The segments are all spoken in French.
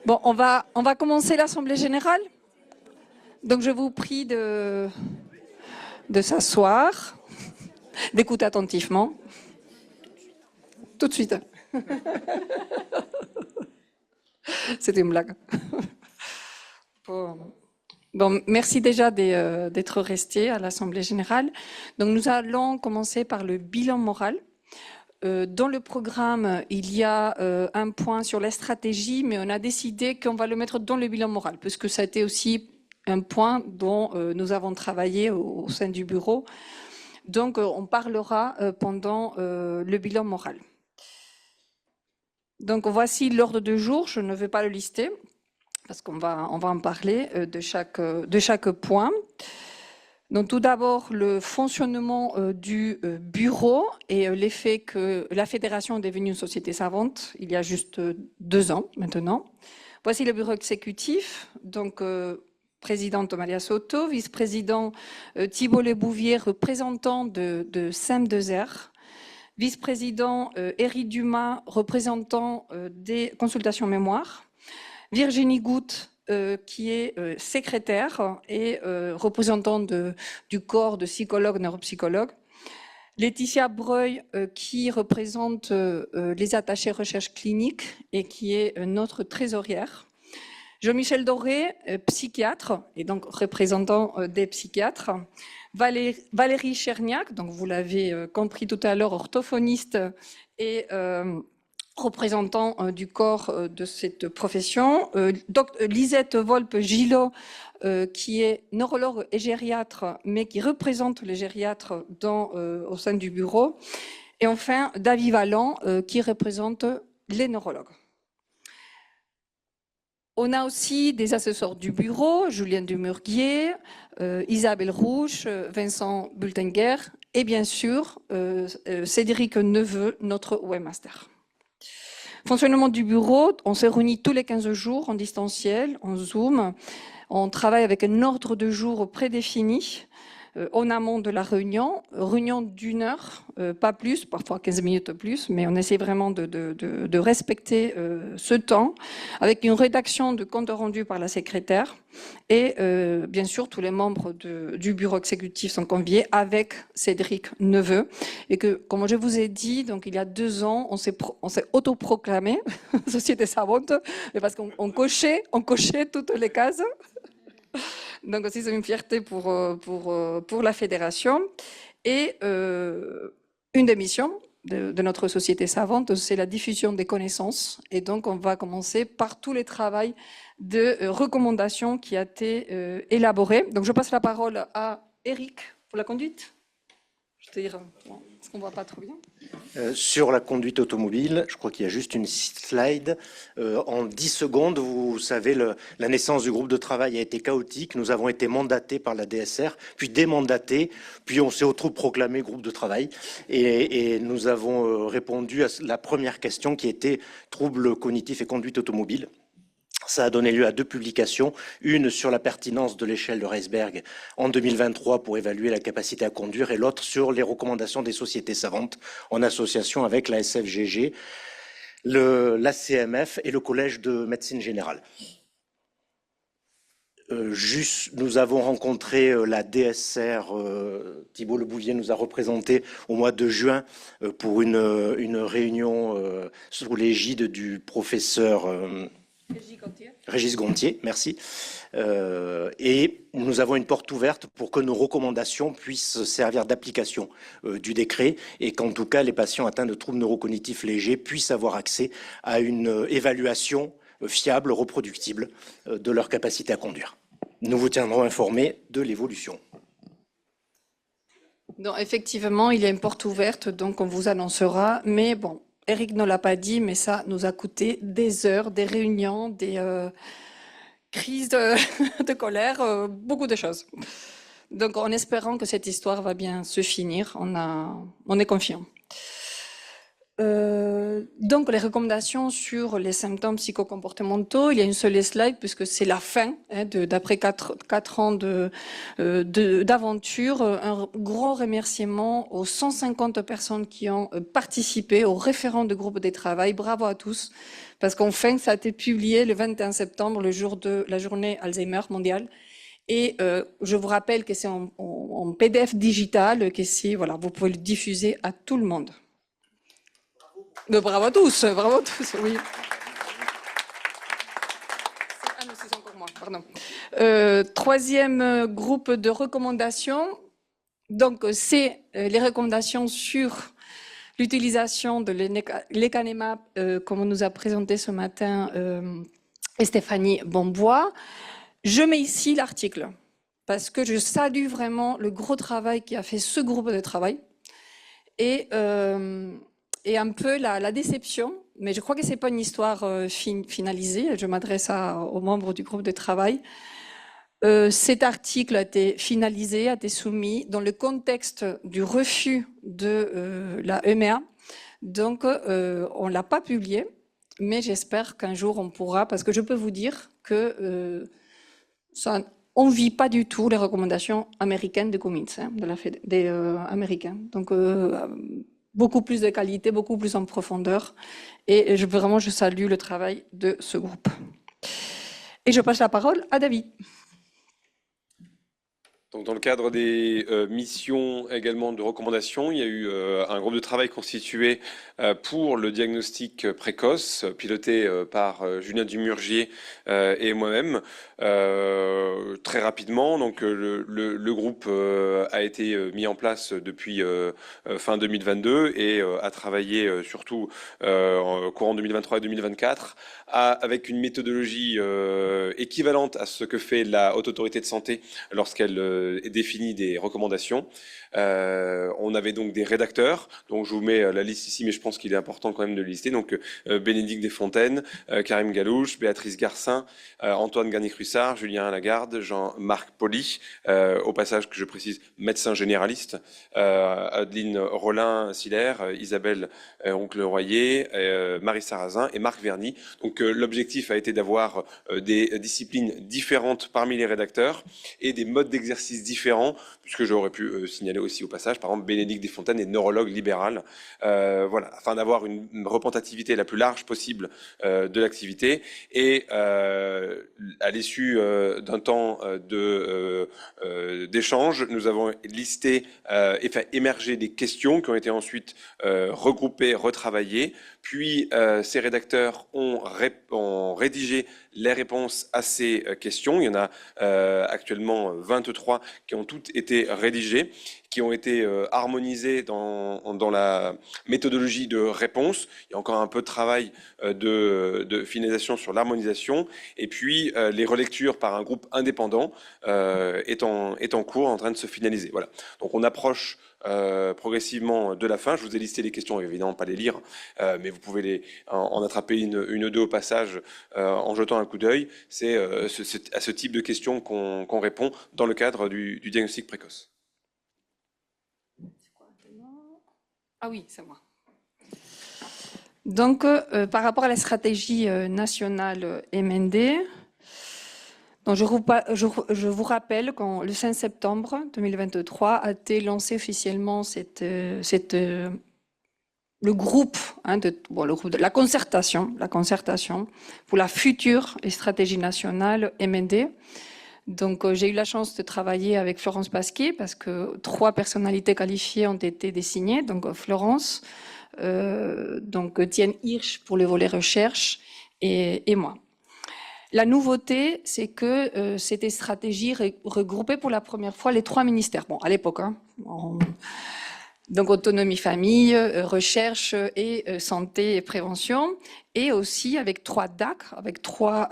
Bon, on va commencer l'Assemblée générale. Donc, je vous prie de s'asseoir, d'écouter attentivement. Tout de suite. C'était une blague. Bon, merci déjà d'être resté à l'Assemblée générale. Donc, nous allons commencer par le bilan moral. Dans le programme, il y a un point sur la stratégie, mais on a décidé qu'on va le mettre dans le bilan moral, puisque ça a été aussi un point dont nous avons travaillé au sein du bureau. Donc, on parlera pendant le bilan moral. Donc, voici l'ordre du jour. Je ne vais pas le lister, parce qu'on va en parler de chaque point. Donc, tout d'abord, le fonctionnement du bureau et l'effet que la fédération est devenue une société savante il y a juste 2 ans maintenant. Voici le bureau exécutif, donc présidente Maria Soto, vice-président Thibault Lebouvier, représentant de SEM2R, vice-président Éric Dumas, représentant des consultations mémoire, Virginie Goutte, qui est secrétaire et représentante du corps de psychologues, neuropsychologues. Laetitia Breuil, qui représente les attachés recherche clinique et qui est notre trésorière. Jean-Michel Doré, psychiatre et donc représentant des psychiatres. Valérie Cherniac, donc vous l'avez compris tout à l'heure, orthophoniste et représentant du corps de cette profession. Lisette Volpe-Gillot, qui est neurologue et gériatre, mais qui représente les gériatres au sein du bureau. Et enfin, David Valland, qui représente les neurologues. On a aussi des assesseurs du bureau, Julien Dumurguier, Isabelle Rouche, Vincent Bultenger et bien sûr Cédric Neveu, notre webmaster. Fonctionnement du bureau, on se réunit tous les 15 jours en distanciel, en Zoom. On travaille avec un ordre de jour prédéfini en amont de la réunion d'1 heure, pas plus, parfois 15 minutes plus, mais on essaie vraiment de respecter ce temps, avec une rédaction de compte rendu par la secrétaire. Et bien sûr, tous les membres du bureau exécutif sont conviés avec Cédric Neveu. Et que, comme je vous ai dit, donc il y a 2 ans, on s'est autoproclamé société savante, parce qu'on cochait toutes les cases. Donc aussi, c'est une fierté pour la fédération. Et une des missions de notre société savante, c'est la diffusion des connaissances. Et donc, on va commencer par tous les travaux de recommandation qui a été élaboré. Donc, je passe la parole à Eric pour la conduite. C'est-à-dire, est-ce qu'on ne voit pas trop bien ? Sur la conduite automobile, je crois qu'il y a juste une slide. En 10 secondes, vous savez, la naissance du groupe de travail a été chaotique. Nous avons été mandatés par la DSR, puis démandatés, puis on s'est autoproclamé groupe de travail. Et nous avons répondu à la première question qui était troubles cognitifs et conduite automobile. Ça a donné lieu à 2 publications, une sur la pertinence de l'échelle de Reisberg en 2023 pour évaluer la capacité à conduire et l'autre sur les recommandations des sociétés savantes en association avec la SFGG, l'ACMF et le Collège de médecine générale. Nous avons rencontré la DSR, Thibault Lebouvier nous a représenté au mois de juin pour une réunion sous l'égide du professeur Régis Gontier, merci. Et nous avons une porte ouverte pour que nos recommandations puissent servir d'application du décret et qu'en tout cas les patients atteints de troubles neurocognitifs légers puissent avoir accès à une évaluation fiable, reproductible de leur capacité à conduire. Nous vous tiendrons informés de l'évolution. Donc, effectivement, il y a une porte ouverte, donc on vous annoncera, mais bon, Eric ne l'a pas dit, mais ça nous a coûté des heures, des réunions, des crises de colère, beaucoup de choses. Donc, en espérant que cette histoire va bien se finir, on est confiant. Donc, les recommandations sur les symptômes psychocomportementaux, il y a une seule slide puisque c'est la fin, hein, d'après 4 ans d'aventure. Un grand remerciement aux 150 personnes qui ont participé aux référents de groupe de travail. Bravo à tous, parce qu'enfin, ça a été publié le 21 septembre, le jour de la journée Alzheimer mondiale. Et je vous rappelle que c'est en PDF digital, que voilà, vous pouvez le diffuser à tout le monde. Bravo à tous, oui. Ah non, c'est encore moi, pardon. Troisième groupe de recommandations. Donc, c'est les recommandations sur l'utilisation de lecanemab, comme on nous a présenté ce matin Stéphanie Bombois. Je mets ici l'article, parce que je salue vraiment le gros travail qui a fait ce groupe de travail. Et un peu la déception, mais je crois que c'est pas une histoire finalisée. Je m'adresse aux membres du groupe de travail. Cet article a été finalisé, a été soumis dans le contexte du refus de la EMEA. Donc, on l'a pas publié, mais j'espère qu'un jour on pourra, parce que je peux vous dire que on vit pas du tout les recommandations américaines de Cummins, hein, des Américains. Donc, beaucoup plus de qualité, beaucoup plus en profondeur. Et vraiment, je salue le travail de ce groupe. Et je passe la parole à David. Donc, dans le cadre des missions également de recommandation, il y a eu un groupe de travail constitué pour le diagnostic précoce, piloté par Julien Dumurgier et moi-même. Très rapidement, donc le groupe a été mis en place depuis fin 2022 et a travaillé surtout en courant 2023 et 2024 avec une méthodologie équivalente à ce que fait la Haute Autorité de Santé lorsqu'elle définit des recommandations. On avait donc des rédacteurs, donc je vous mets la liste ici, mais je pense qu'il est important quand même de le lister. Donc Bénédicte Desfontaines, Karim Galouche, Béatrice Garcin, Antoine Garnier-Crussard, Julien Lagarde, Jean-Marc Poli, au passage que je précise, médecin généraliste, Adeline Rollin-Siller, Isabelle Oncle-Royer, Marie Sarrazin et Marc Verny. Donc l'objectif a été d'avoir des disciplines différentes parmi les rédacteurs et des modes d'exercice différents, puisque j'aurais pu signaler aussi au passage, par exemple, Bénédicte Desfontaines est neurologue libéral, voilà, afin d'avoir une représentativité la plus large possible de l'activité. Et à l'issue d'un temps d'échange, nous avons listé et fait émerger des questions qui ont été ensuite regroupées, retravaillées. Puis ces rédacteurs ont rédigé les réponses à ces questions. Il y en a actuellement 23 qui ont toutes été rédigées, qui ont été harmonisées dans la méthodologie de réponse. Il y a encore un peu de travail de finalisation sur l'harmonisation. Et puis les relectures par un groupe indépendant est en cours, en train de se finaliser. Voilà. Donc on approche progressivement de la fin. Je vous ai listé les questions, évidemment pas les lire, mais vous pouvez en attraper une ou deux au passage en jetant un coup d'œil. C'est à ce type de questions qu'on répond dans le cadre du diagnostic précoce. Ah oui, c'est moi. Donc, par rapport à la stratégie nationale MND, donc je vous rappelle quand le 5 septembre 2023 a été lancé officiellement le groupe, le groupe de la concertation pour la future stratégie nationale MND. Donc, j'ai eu la chance de travailler avec Florence Pasquier parce que 3 personnalités qualifiées ont été désignées. Donc, Florence, donc Tienne Hirsch pour le volet recherche et moi. La nouveauté, c'est que c'était stratégie regroupée pour la première fois les 3 ministères. Bon, à l'époque, donc autonomie famille, recherche et santé et prévention, et aussi avec 3 DAC, avec 3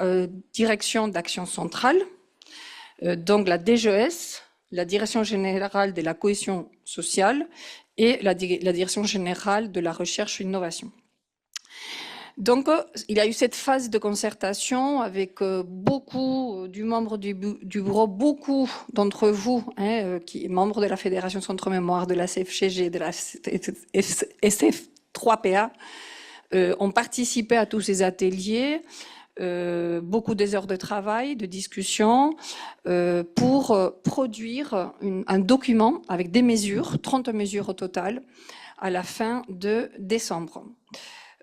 directions d'action centrale. Donc la DGS, la Direction générale de la cohésion sociale et la Direction générale de la recherche et l'innovation. Donc il y a eu cette phase de concertation avec beaucoup du membre du bureau, beaucoup d'entre vous, qui est membre de la Fédération Centre Mémoire, de la CFGG, de la 3 PA ont participé à tous ces ateliers, beaucoup des heures de travail, de discussion, pour produire un document avec des mesures, 30 mesures au total, à la fin de décembre.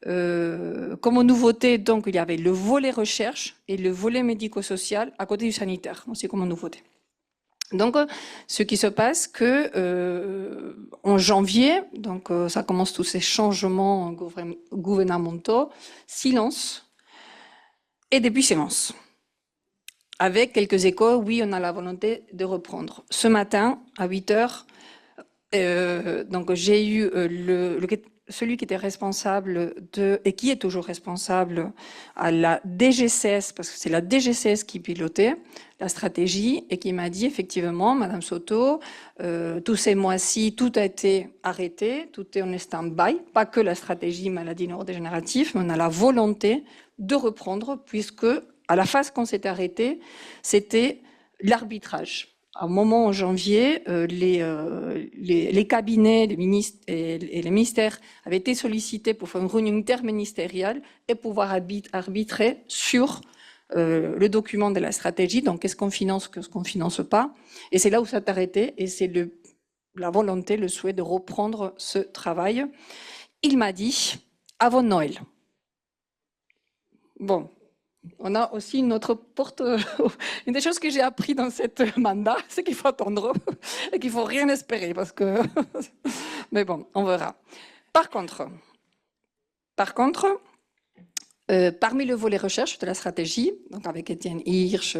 Comme nouveauté, donc, il y avait le volet recherche et le volet médico-social à côté du sanitaire, aussi comme nouveauté. Donc, ce qui se passe que en janvier, donc ça commence tous ces changements gouvernementaux, silence, et depuis silence. Avec quelques échos, oui, on a la volonté de reprendre. Ce matin, à 8 heures, donc j'ai eu celui qui était responsable et qui est toujours responsable à la DGCS, parce que c'est la DGCS qui pilotait la stratégie, et qui m'a dit effectivement, Madame Soto, tous ces mois-ci, tout a été arrêté, tout est en stand-by, pas que la stratégie maladie neurodégénérative, mais on a la volonté de reprendre, puisque à la phase qu'on s'était arrêté, c'était l'arbitrage. À un moment en janvier, les cabinets les ministres et les ministères avaient été sollicités pour faire une réunion interministérielle et pouvoir arbitrer sur le document de la stratégie, donc qu'est-ce qu'on finance, qu'est-ce qu'on ne finance pas. Et c'est là où ça s'est arrêté, et c'est la volonté, le souhait de reprendre ce travail. Il m'a dit, avant Noël. Bon. On a aussi une autre porte. Une des choses que j'ai appris dans cette mandat, c'est qu'il faut attendre et qu'il ne faut rien espérer, parce que. Mais bon, on verra. Par contre, parmi le volet recherche de la stratégie, donc avec Étienne Hirsch,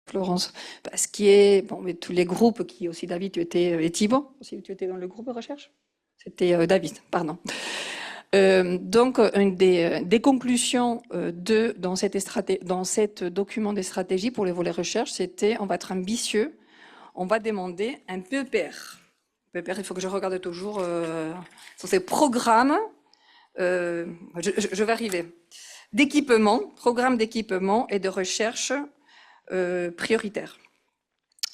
Florence Pasquier, bon, mais tous les groupes qui aussi, David, tu étais, et Thibault, aussi, tu étais dans le groupe de recherche? C'était David, pardon. Donc, une des conclusions dans cet document de stratégie pour les volets recherche, c'était on va être ambitieux, on va demander un PEPR. PEPR, il faut que je regarde toujours sur ces programmes, je vais arriver, d'équipement, programme d'équipement et de recherche prioritaire.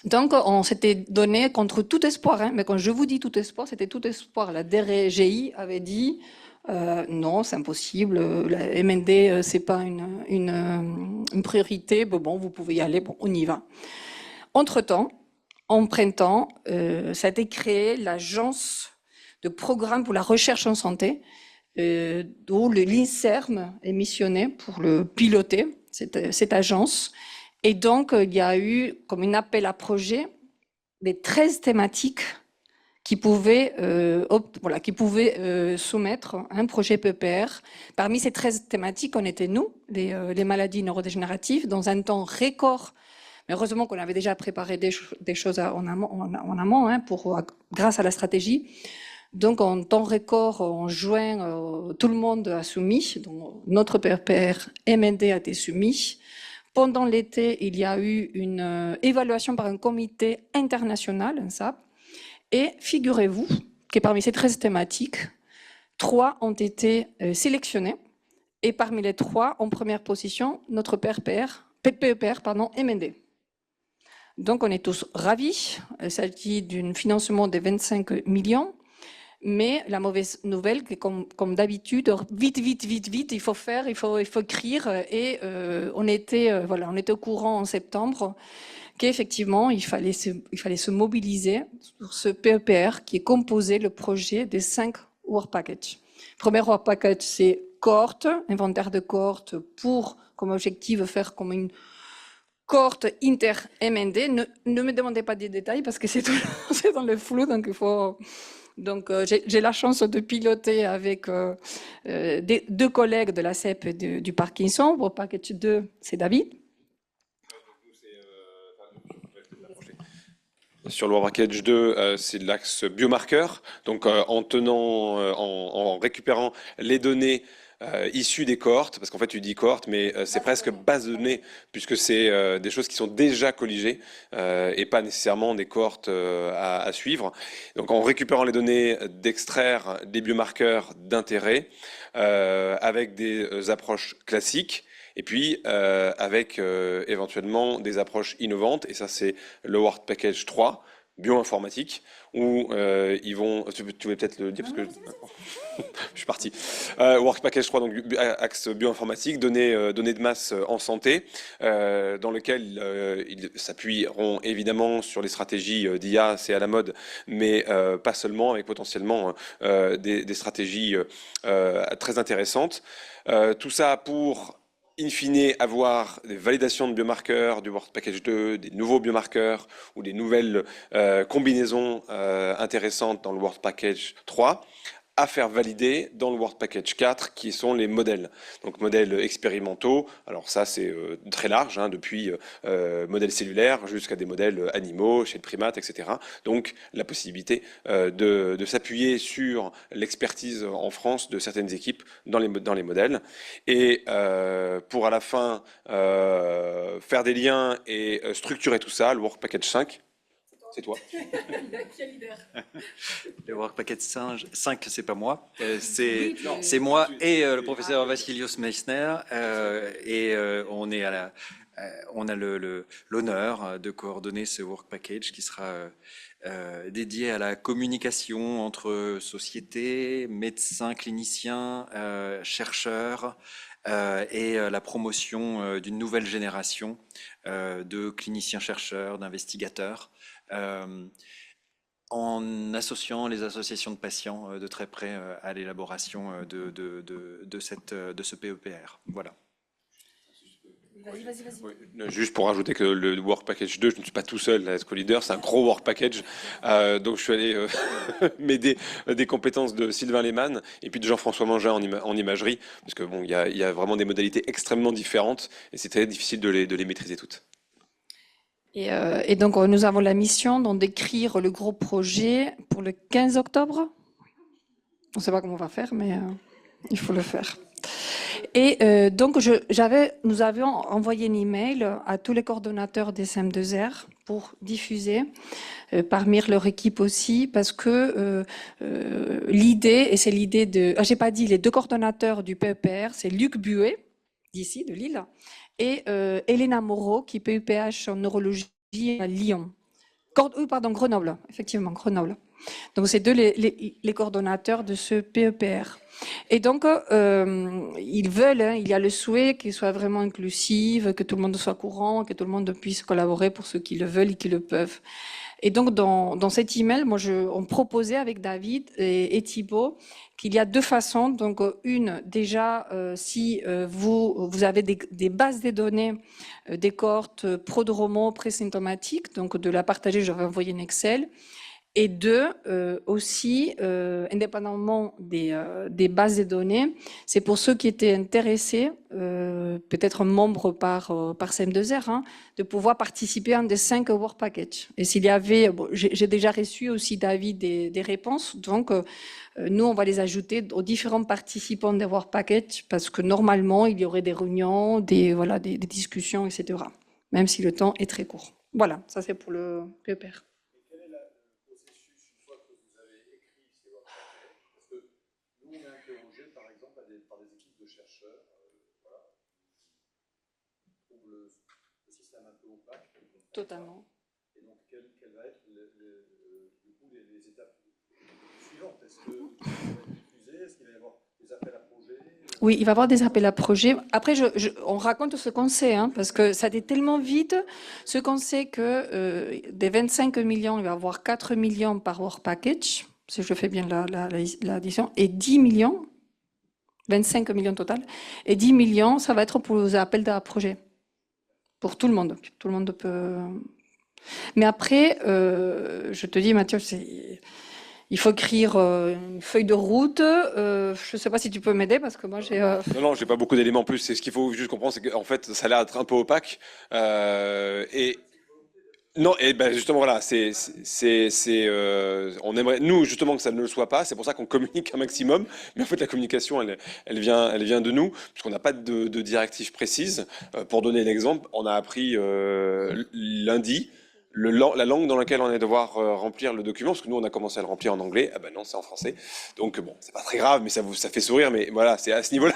Donc, on s'était donné contre tout espoir, hein, mais quand je vous dis tout espoir, c'était tout espoir. La DRGI avait dit non, c'est impossible, la MND, c'est pas une priorité, bon, vous pouvez y aller, bon, on y va. Entre-temps, en printemps, ça a été créé l'agence de programme pour la recherche en santé, où l'INSERM est missionné pour le piloter, cette agence. Et donc, il y a eu comme un appel à projet des 13 thématiques qui pouvaient soumettre un projet PEPR. Parmi ces 13 thématiques, on était nous, les maladies neurodégénératives, dans un temps record. Mais heureusement qu'on avait déjà préparé des choses en amont hein, grâce à la stratégie. Donc, en temps record, en juin, tout le monde a soumis. Donc, notre PEPR MND a été soumis. Pendant l'été, il y a eu une évaluation par un comité international, un SAP. Et figurez-vous que parmi ces 13 thématiques, 3 ont été sélectionnées. Et parmi les 3, en première position, notre PEPR, MND. Donc on est tous ravis. Il s'agit d'un financement de 25 millions. Mais la mauvaise nouvelle, c'est comme d'habitude, vite, il faut faire, il faut écrire. Et on était au courant en septembre qu'effectivement, il fallait se mobiliser sur ce PEPR qui est composé, le projet, des 5 work packages. Premier work package, c'est cohorte, inventaire de cohorte pour, comme objectif, faire comme une cohorte inter-MND. Ne me demandez pas des détails parce que c'est dans le flou, donc il faut... Donc, j'ai la chance de piloter avec 2 collègues de la CEP et du Parkinson. Work package 2, c'est David. Sur le Work Package 2, c'est l'axe biomarqueur. Donc, en récupérant les données issues des cohortes, parce qu'en fait, tu dis cohorte, mais c'est presque base de données, puisque c'est des choses qui sont déjà colligées et pas nécessairement des cohortes à suivre. Donc, en récupérant les données, d'extraire des biomarqueurs d'intérêt avec des approches classiques. Et puis, avec éventuellement des approches innovantes, et ça c'est le Work Package 3, bioinformatique où ils vont. Tu voulais peut-être le dire parce que je suis parti. Work Package 3, donc axe bioinformatique, données de masse en santé, dans lequel ils s'appuieront évidemment sur les stratégies d'IA, c'est à la mode, mais pas seulement, avec potentiellement des stratégies très intéressantes. Tout ça pour in fine, avoir des validations de biomarqueurs du Work Package 2, des nouveaux biomarqueurs ou des nouvelles combinaisons intéressantes dans le Work Package 3, à faire valider dans le Work Package 4, qui sont les modèles. Donc modèles expérimentaux, alors ça c'est très large, hein, depuis modèles cellulaires jusqu'à des modèles animaux, chez le primate, etc. Donc la possibilité de s'appuyer sur l'expertise en France de certaines équipes dans les modèles. Et pour à la fin faire des liens et structurer tout ça, le Work Package 5, c'est toi. Le Work Package 5, c'est pas moi. C'est moi et le professeur Vassilios Meissner. On est on a l'honneur de coordonner ce Work Package qui sera dédié à la communication entre sociétés, médecins, cliniciens, chercheurs et la promotion d'une nouvelle génération de cliniciens-chercheurs, d'investigateurs. En associant les associations de patients de très près à l'élaboration de ce PEPR. Voilà. Vas-y. Oui, juste pour rajouter que le Work Package 2, je ne suis pas tout seul à être co-leader, c'est un gros Work Package. Donc je suis allé m'aider des compétences de Sylvain Lehmann et puis de Jean-François Mangin en imagerie, parce que bon, il y a vraiment des modalités extrêmement différentes et c'est très difficile de les maîtriser toutes. Et donc, nous avons la mission d'écrire le gros projet pour le 15 octobre. On ne sait pas comment on va faire, mais il faut le faire. Et donc, nous avions envoyé un email à tous les coordonnateurs des SM2R pour diffuser, parmi leur équipe aussi, parce que l'idée, et c'est l'idée de... j'ai pas dit les deux coordonnateurs du PEPR, c'est Luc Buet, d'ici, de Lille, et Elena Moreau, qui est PUPH en neurologie à Lyon. Grenoble, effectivement, Grenoble. Donc, c'est deux les coordonnateurs de ce PEPR. Et donc, ils veulent, hein, il y a le souhait qu'il soit vraiment inclusif, que tout le monde soit courant, que tout le monde puisse collaborer pour ceux qui le veulent et qui le peuvent. Et donc, dans cet email, on proposait avec David et Thibaut qu'il y a deux façons. Donc, une, déjà, si vous avez des bases de données, des cohortes prodromo, présymptomatiques, donc de la partager, je vais envoyer un Excel. Et deux, aussi, indépendamment des bases de données, c'est pour ceux qui étaient intéressés, peut-être membres par CM2R, hein, de pouvoir participer à un des 5 Work Packages. Et s'il y avait, bon, j'ai déjà reçu aussi, David, des réponses, donc nous, on va les ajouter aux différents participants des Work Packages, parce que normalement, il y aurait des réunions, des discussions, etc., même si le temps est très court. Voilà, ça c'est pour le PEPR. Totalement. Et donc, quelle va être du coup, les étapes suivantes? Est-ce que vous allez diffuser? Est-ce qu'il va y avoir des appels à projets? Oui, il va y avoir des appels à projets. Après, on raconte ce qu'on sait, hein, parce que ça a été tellement vite. Ce qu'on sait que des 25 millions, il va y avoir 4 millions par Work Package, si je fais bien l'addition, et 10 millions, 25 millions total, et 10 millions, ça va être pour les appels à projets. Pour tout le monde. Tout le monde peut... Mais après, je te dis, Mathieu, il faut écrire une feuille de route. Je ne sais pas si tu peux m'aider parce que moi, j'ai... Non, j'ai pas beaucoup d'éléments en plus. C'est ce qu'il faut juste comprendre, c'est qu'en fait, ça a l'air d'être un peu opaque. Non, et ben justement voilà, on aimerait nous justement que ça ne le soit pas. C'est pour ça qu'on communique un maximum. Mais en fait, la communication, elle vient de nous, puisqu'on n'a pas de directive précise. Pour donner un exemple, on a appris lundi la langue dans laquelle on allait devoir remplir le document, parce que nous on a commencé à le remplir en anglais, ah ben non c'est en français, donc bon c'est pas très grave, mais ça fait sourire, mais voilà c'est à ce niveau-là,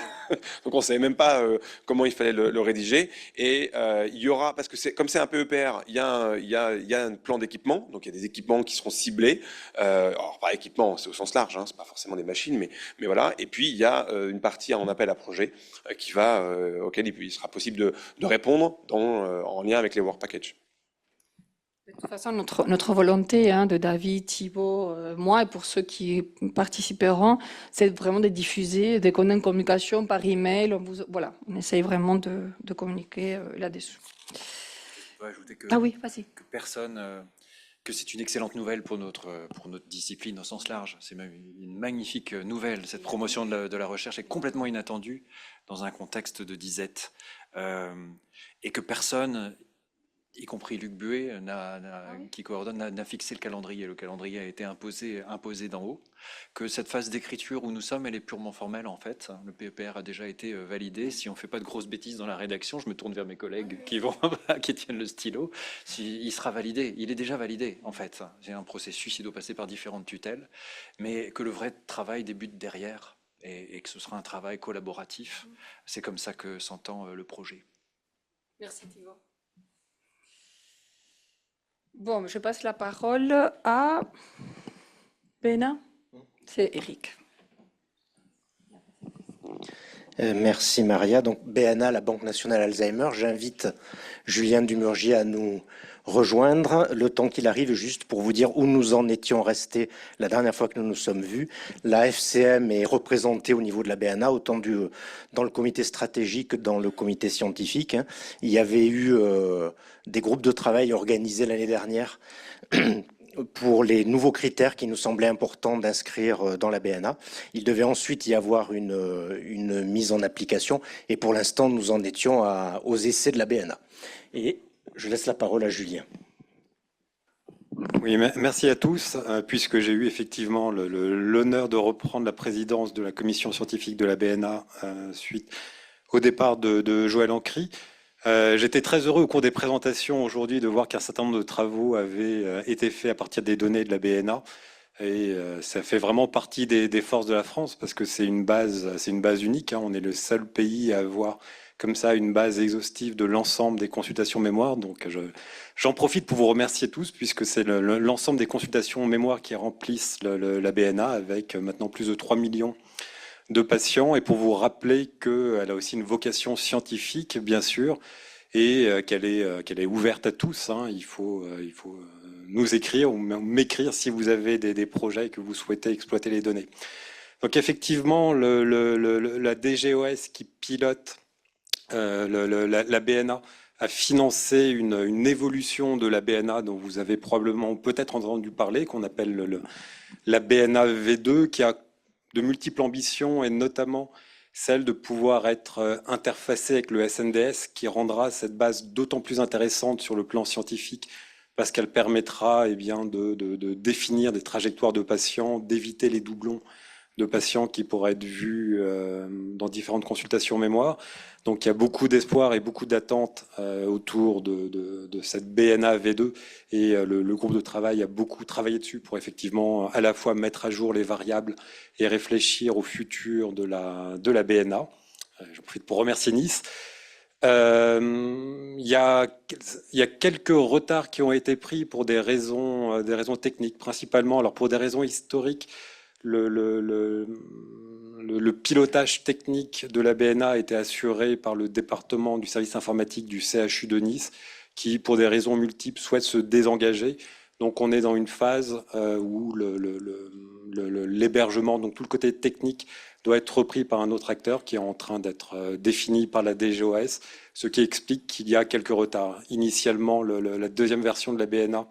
donc on savait même pas comment il fallait le rédiger, et il y aura, parce que comme c'est un peu EPR, il y a un plan d'équipement, donc il y a des équipements qui seront ciblés, alors par équipement c'est au sens large, hein, c'est pas forcément des machines, mais voilà, et puis il y a une partie en appel à projet auquel il sera possible de répondre en lien avec les Work Packages. De toute façon, notre volonté de David, Thibault, moi et pour ceux qui participeront, c'est vraiment de diffuser, dès qu'on est en communication par email, voilà, on essaye vraiment de communiquer là-dessus. Je dois ajouter Ah oui, vas-y. Que c'est une excellente nouvelle pour notre discipline au sens large. C'est même une magnifique nouvelle. Cette promotion de la recherche est complètement inattendue dans un contexte de disette. Et que personne, y compris Luc Buet, qui coordonne, n'a fixé le calendrier. Le calendrier a été imposé d'en haut. Que cette phase d'écriture où nous sommes, elle est purement formelle en fait. Le PEPR a déjà été validé. Si on ne fait pas de grosses bêtises dans la rédaction, je me tourne vers mes collègues qui tiennent le stylo, il sera validé. Il est déjà validé en fait. C'est un processus, il doit passer par différentes tutelles, mais que le vrai travail débute derrière et que ce sera un travail collaboratif. C'est comme ça que s'entend le projet. Merci Thibault. Bon, je passe la parole à Bénin. C'est Eric. Merci Maria. Donc BNA, la Banque nationale Alzheimer, j'invite Julien Dumurgier à nous rejoindre le temps qu'il arrive, juste pour vous dire où nous en étions restés la dernière fois que nous nous sommes vus. La FCM est représentée au niveau de la BNA, autant dans le comité stratégique que dans le comité scientifique. Il y avait eu des groupes de travail organisés l'année dernière pour les nouveaux critères qui nous semblaient importants d'inscrire dans la BNA. Il devait ensuite y avoir une mise en application, et pour l'instant, nous en étions aux essais de la BNA. Et je laisse la parole à Julien. Oui, merci à tous, puisque j'ai eu effectivement l'honneur de reprendre la présidence de la commission scientifique de la BNA suite au départ de Joël Ancry. J'étais très heureux au cours des présentations aujourd'hui de voir qu'un certain nombre de travaux avaient été faits à partir des données de la BNA. Et ça fait vraiment partie des forces de la France, parce que c'est une base unique. On est le seul pays à avoir comme ça une base exhaustive de l'ensemble des consultations mémoire. Donc j'en profite pour vous remercier tous, puisque c'est l'ensemble des consultations mémoire qui remplissent la BNA, avec maintenant plus de 3 millions de patients, et pour vous rappeler qu'elle a aussi une vocation scientifique, bien sûr, et qu'elle est ouverte à tous. Il faut nous écrire ou m'écrire si vous avez des projets et que vous souhaitez exploiter les données. Donc effectivement, la DGOS qui pilote la BNA a financé une évolution de la BNA dont vous avez probablement peut-être entendu parler, qu'on appelle la BNA V2, qui a de multiples ambitions, et notamment celle de pouvoir être interfacée avec le SNDS, qui rendra cette base d'autant plus intéressante sur le plan scientifique, parce qu'elle permettra de définir des trajectoires de patients, d'éviter les doublons de patients qui pourraient être vus dans différentes consultations mémoire. Donc il y a beaucoup d'espoir et beaucoup d'attentes autour de cette BNA V2, et le groupe de travail a beaucoup travaillé dessus pour effectivement à la fois mettre à jour les variables et réfléchir au futur de la BNA. J'en profite pour remercier Nice. Il y a quelques retards qui ont été pris pour des raisons techniques principalement. Alors pour des raisons historiques, le pilotage technique de la BNA a été assuré par le département du service informatique du CHU de Nice, qui, pour des raisons multiples, souhaite se désengager. Donc on est dans une phase où l'hébergement, donc tout le côté technique, doit être repris par un autre acteur qui est en train d'être défini par la DGOS, ce qui explique qu'il y a quelques retards. Initialement, la deuxième version de la BNA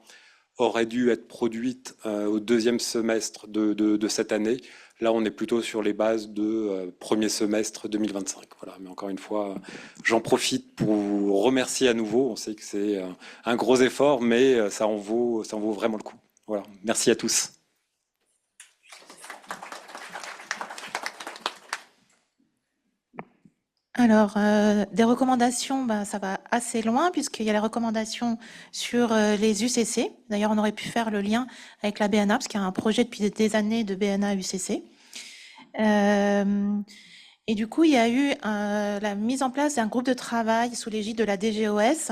aurait dû être produite au deuxième semestre de cette année. Là, on est plutôt sur les bases de premier semestre 2025. Voilà. Mais encore une fois, j'en profite pour vous remercier à nouveau. On sait que c'est un gros effort, mais ça en vaut vraiment le coup. Voilà. Merci à tous. Alors, des recommandations, ben, ça va assez loin puisqu'il y a les recommandations sur les UCC. D'ailleurs, on aurait pu faire le lien avec la BNA parce qu'il y a un projet depuis des années de BNA UCC. Et du coup, il y a eu la mise en place d'un groupe de travail sous l'égide de la DGOS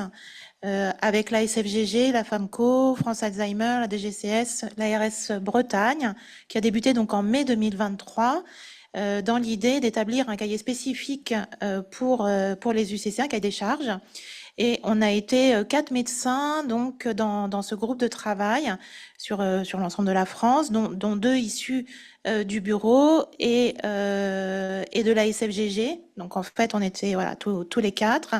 avec la SFGG, la FAMCO, France Alzheimer, la DGCS, l'ARS Bretagne, qui a débuté donc en mai 2023 dans l'idée d'établir un cahier spécifique pour les UCC, un cahier des charges. Et on a été 4 médecins donc dans ce groupe de travail sur l'ensemble de la France, dont 2 issus du bureau et de la SFGG. Donc en fait, on était voilà tous les 4.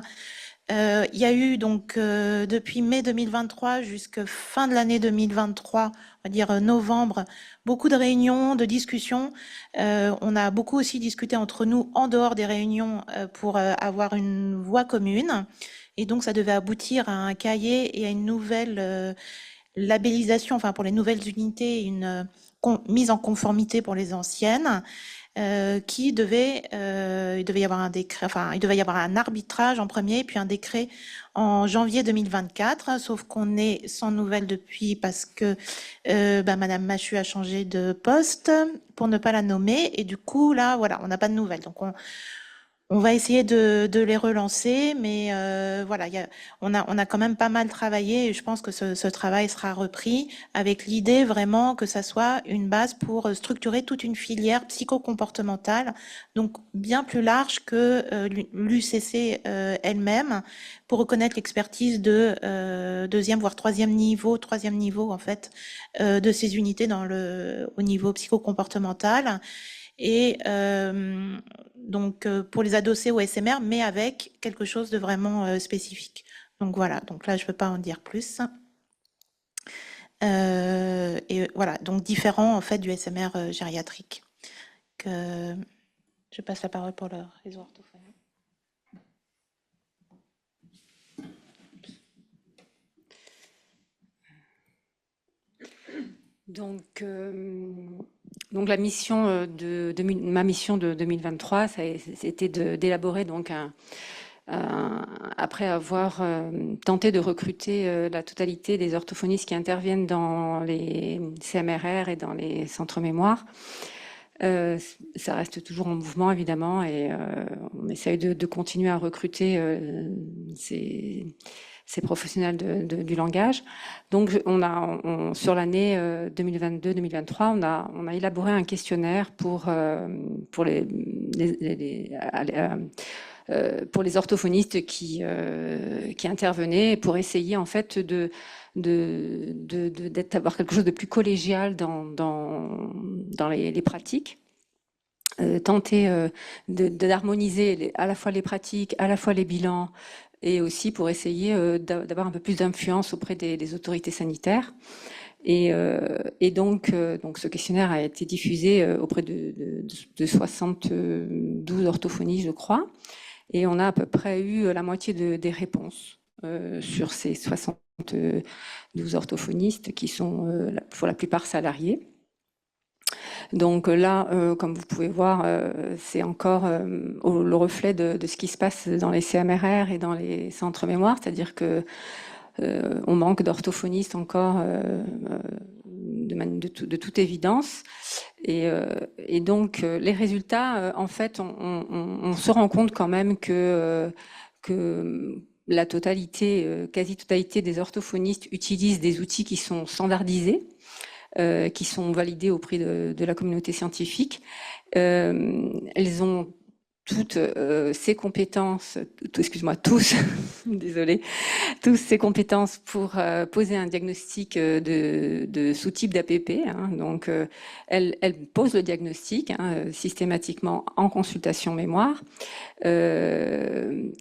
Il y a eu donc depuis mai 2023 jusqu'à fin de l'année 2023, on va dire novembre, beaucoup de réunions, de discussions. On a beaucoup aussi discuté entre nous en dehors des réunions pour avoir une voie commune. Et donc ça devait aboutir à un cahier et à une nouvelle labellisation, enfin pour les nouvelles unités, une mise en conformité pour les anciennes. Il devait y avoir un décret, enfin il devait y avoir un arbitrage en premier, puis un décret en janvier 2024, sauf qu'on est sans nouvelles depuis parce que Madame Machu a changé de poste pour ne pas la nommer, et du coup là voilà, on n'a pas de nouvelles. Donc on va essayer de les relancer, mais voilà, on a quand même pas mal travaillé et je pense que ce travail sera repris avec l'idée vraiment que ça soit une base pour structurer toute une filière psychocomportementale, donc bien plus large que l'UCC elle-même, pour reconnaître l'expertise de deuxième voire troisième niveau en fait, de ces unités au niveau psychocomportemental. Et donc pour les adosser au SMR, mais avec quelque chose de vraiment spécifique. Donc voilà, donc là je ne peux pas en dire plus. Et voilà, donc différent en fait du SMR gériatrique. Je passe la parole pour le réseau orthophonique. Donc la mission ma mission de 2023, c'était d'élaborer donc après avoir tenté de recruter la totalité des orthophonistes qui interviennent dans les CMRR et dans les centres mémoire. Ça reste toujours en mouvement évidemment, et on essaye de continuer à recruter ces professionnels du langage. Donc sur l'année 2022-2023, on a élaboré un questionnaire pour les orthophonistes qui intervenaient, pour essayer en fait d'avoir quelque chose de plus collégial dans les pratiques. Tenter d'harmoniser à la fois les pratiques, à la fois les bilans, et aussi pour essayer d'avoir un peu plus d'influence auprès des autorités sanitaires. Et donc ce questionnaire a été diffusé auprès de 72 orthophonistes, je crois, et on a à peu près eu la moitié des réponses sur ces 72 orthophonistes qui sont pour la plupart salariés. Donc là, comme vous pouvez voir, c'est encore le reflet de ce qui se passe dans les CMRR et dans les centres mémoire, c'est-à-dire que on manque d'orthophonistes encore de toute évidence. Et donc les résultats, en fait, on se rend compte quand même que la totalité, quasi-totalité des orthophonistes utilisent des outils qui sont standardisés, qui sont validés auprès de la communauté scientifique. Elles ont toutes ces compétences, tous, désolé, tous ces compétences pour poser un diagnostic de sous-type d'APP. Hein. Donc, elles posent le diagnostic systématiquement en consultation mémoire. Il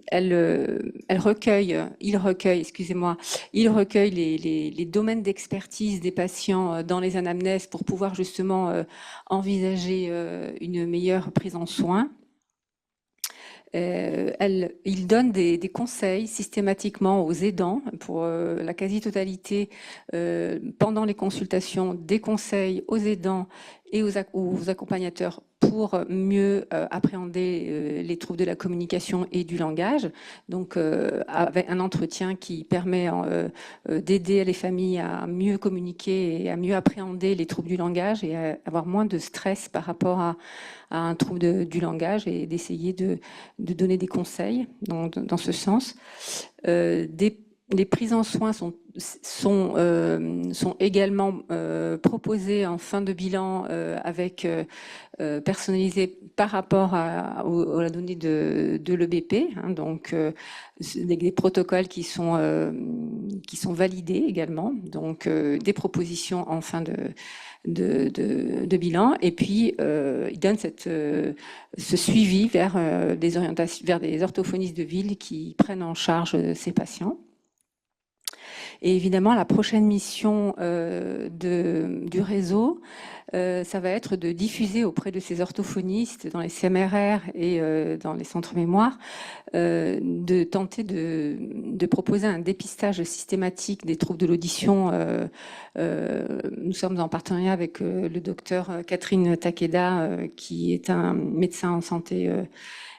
recueille les domaines d'expertise des patients dans les anamnèses pour pouvoir justement envisager une meilleure prise en soin. Il donne des conseils systématiquement aux aidants pour la quasi-totalité pendant les consultations, des conseils aux aidants et aux accompagnateurs pour mieux appréhender les troubles de la communication et du langage. Donc, avec un entretien qui permet d'aider les familles à mieux communiquer et à mieux appréhender les troubles du langage et à avoir moins de stress par rapport à un trouble du langage et d'essayer de donner des conseils dans ce sens. Les prises en soins sont également proposées en fin de bilan avec personnalisées par rapport à la donnée de l'EBP, hein, donc des protocoles qui sont validés également, donc des propositions en fin de bilan, et puis il donne ce suivi vers des orientations, vers des orthophonistes de ville qui prennent en charge ces patients. Et évidemment, la prochaine mission du réseau, ça va être de diffuser auprès de ces orthophonistes dans les CMRR et dans les centres mémoire, de tenter de proposer un dépistage systématique des troubles de l'audition. Nous sommes en partenariat avec le docteur Catherine Takeda, qui est un médecin en santé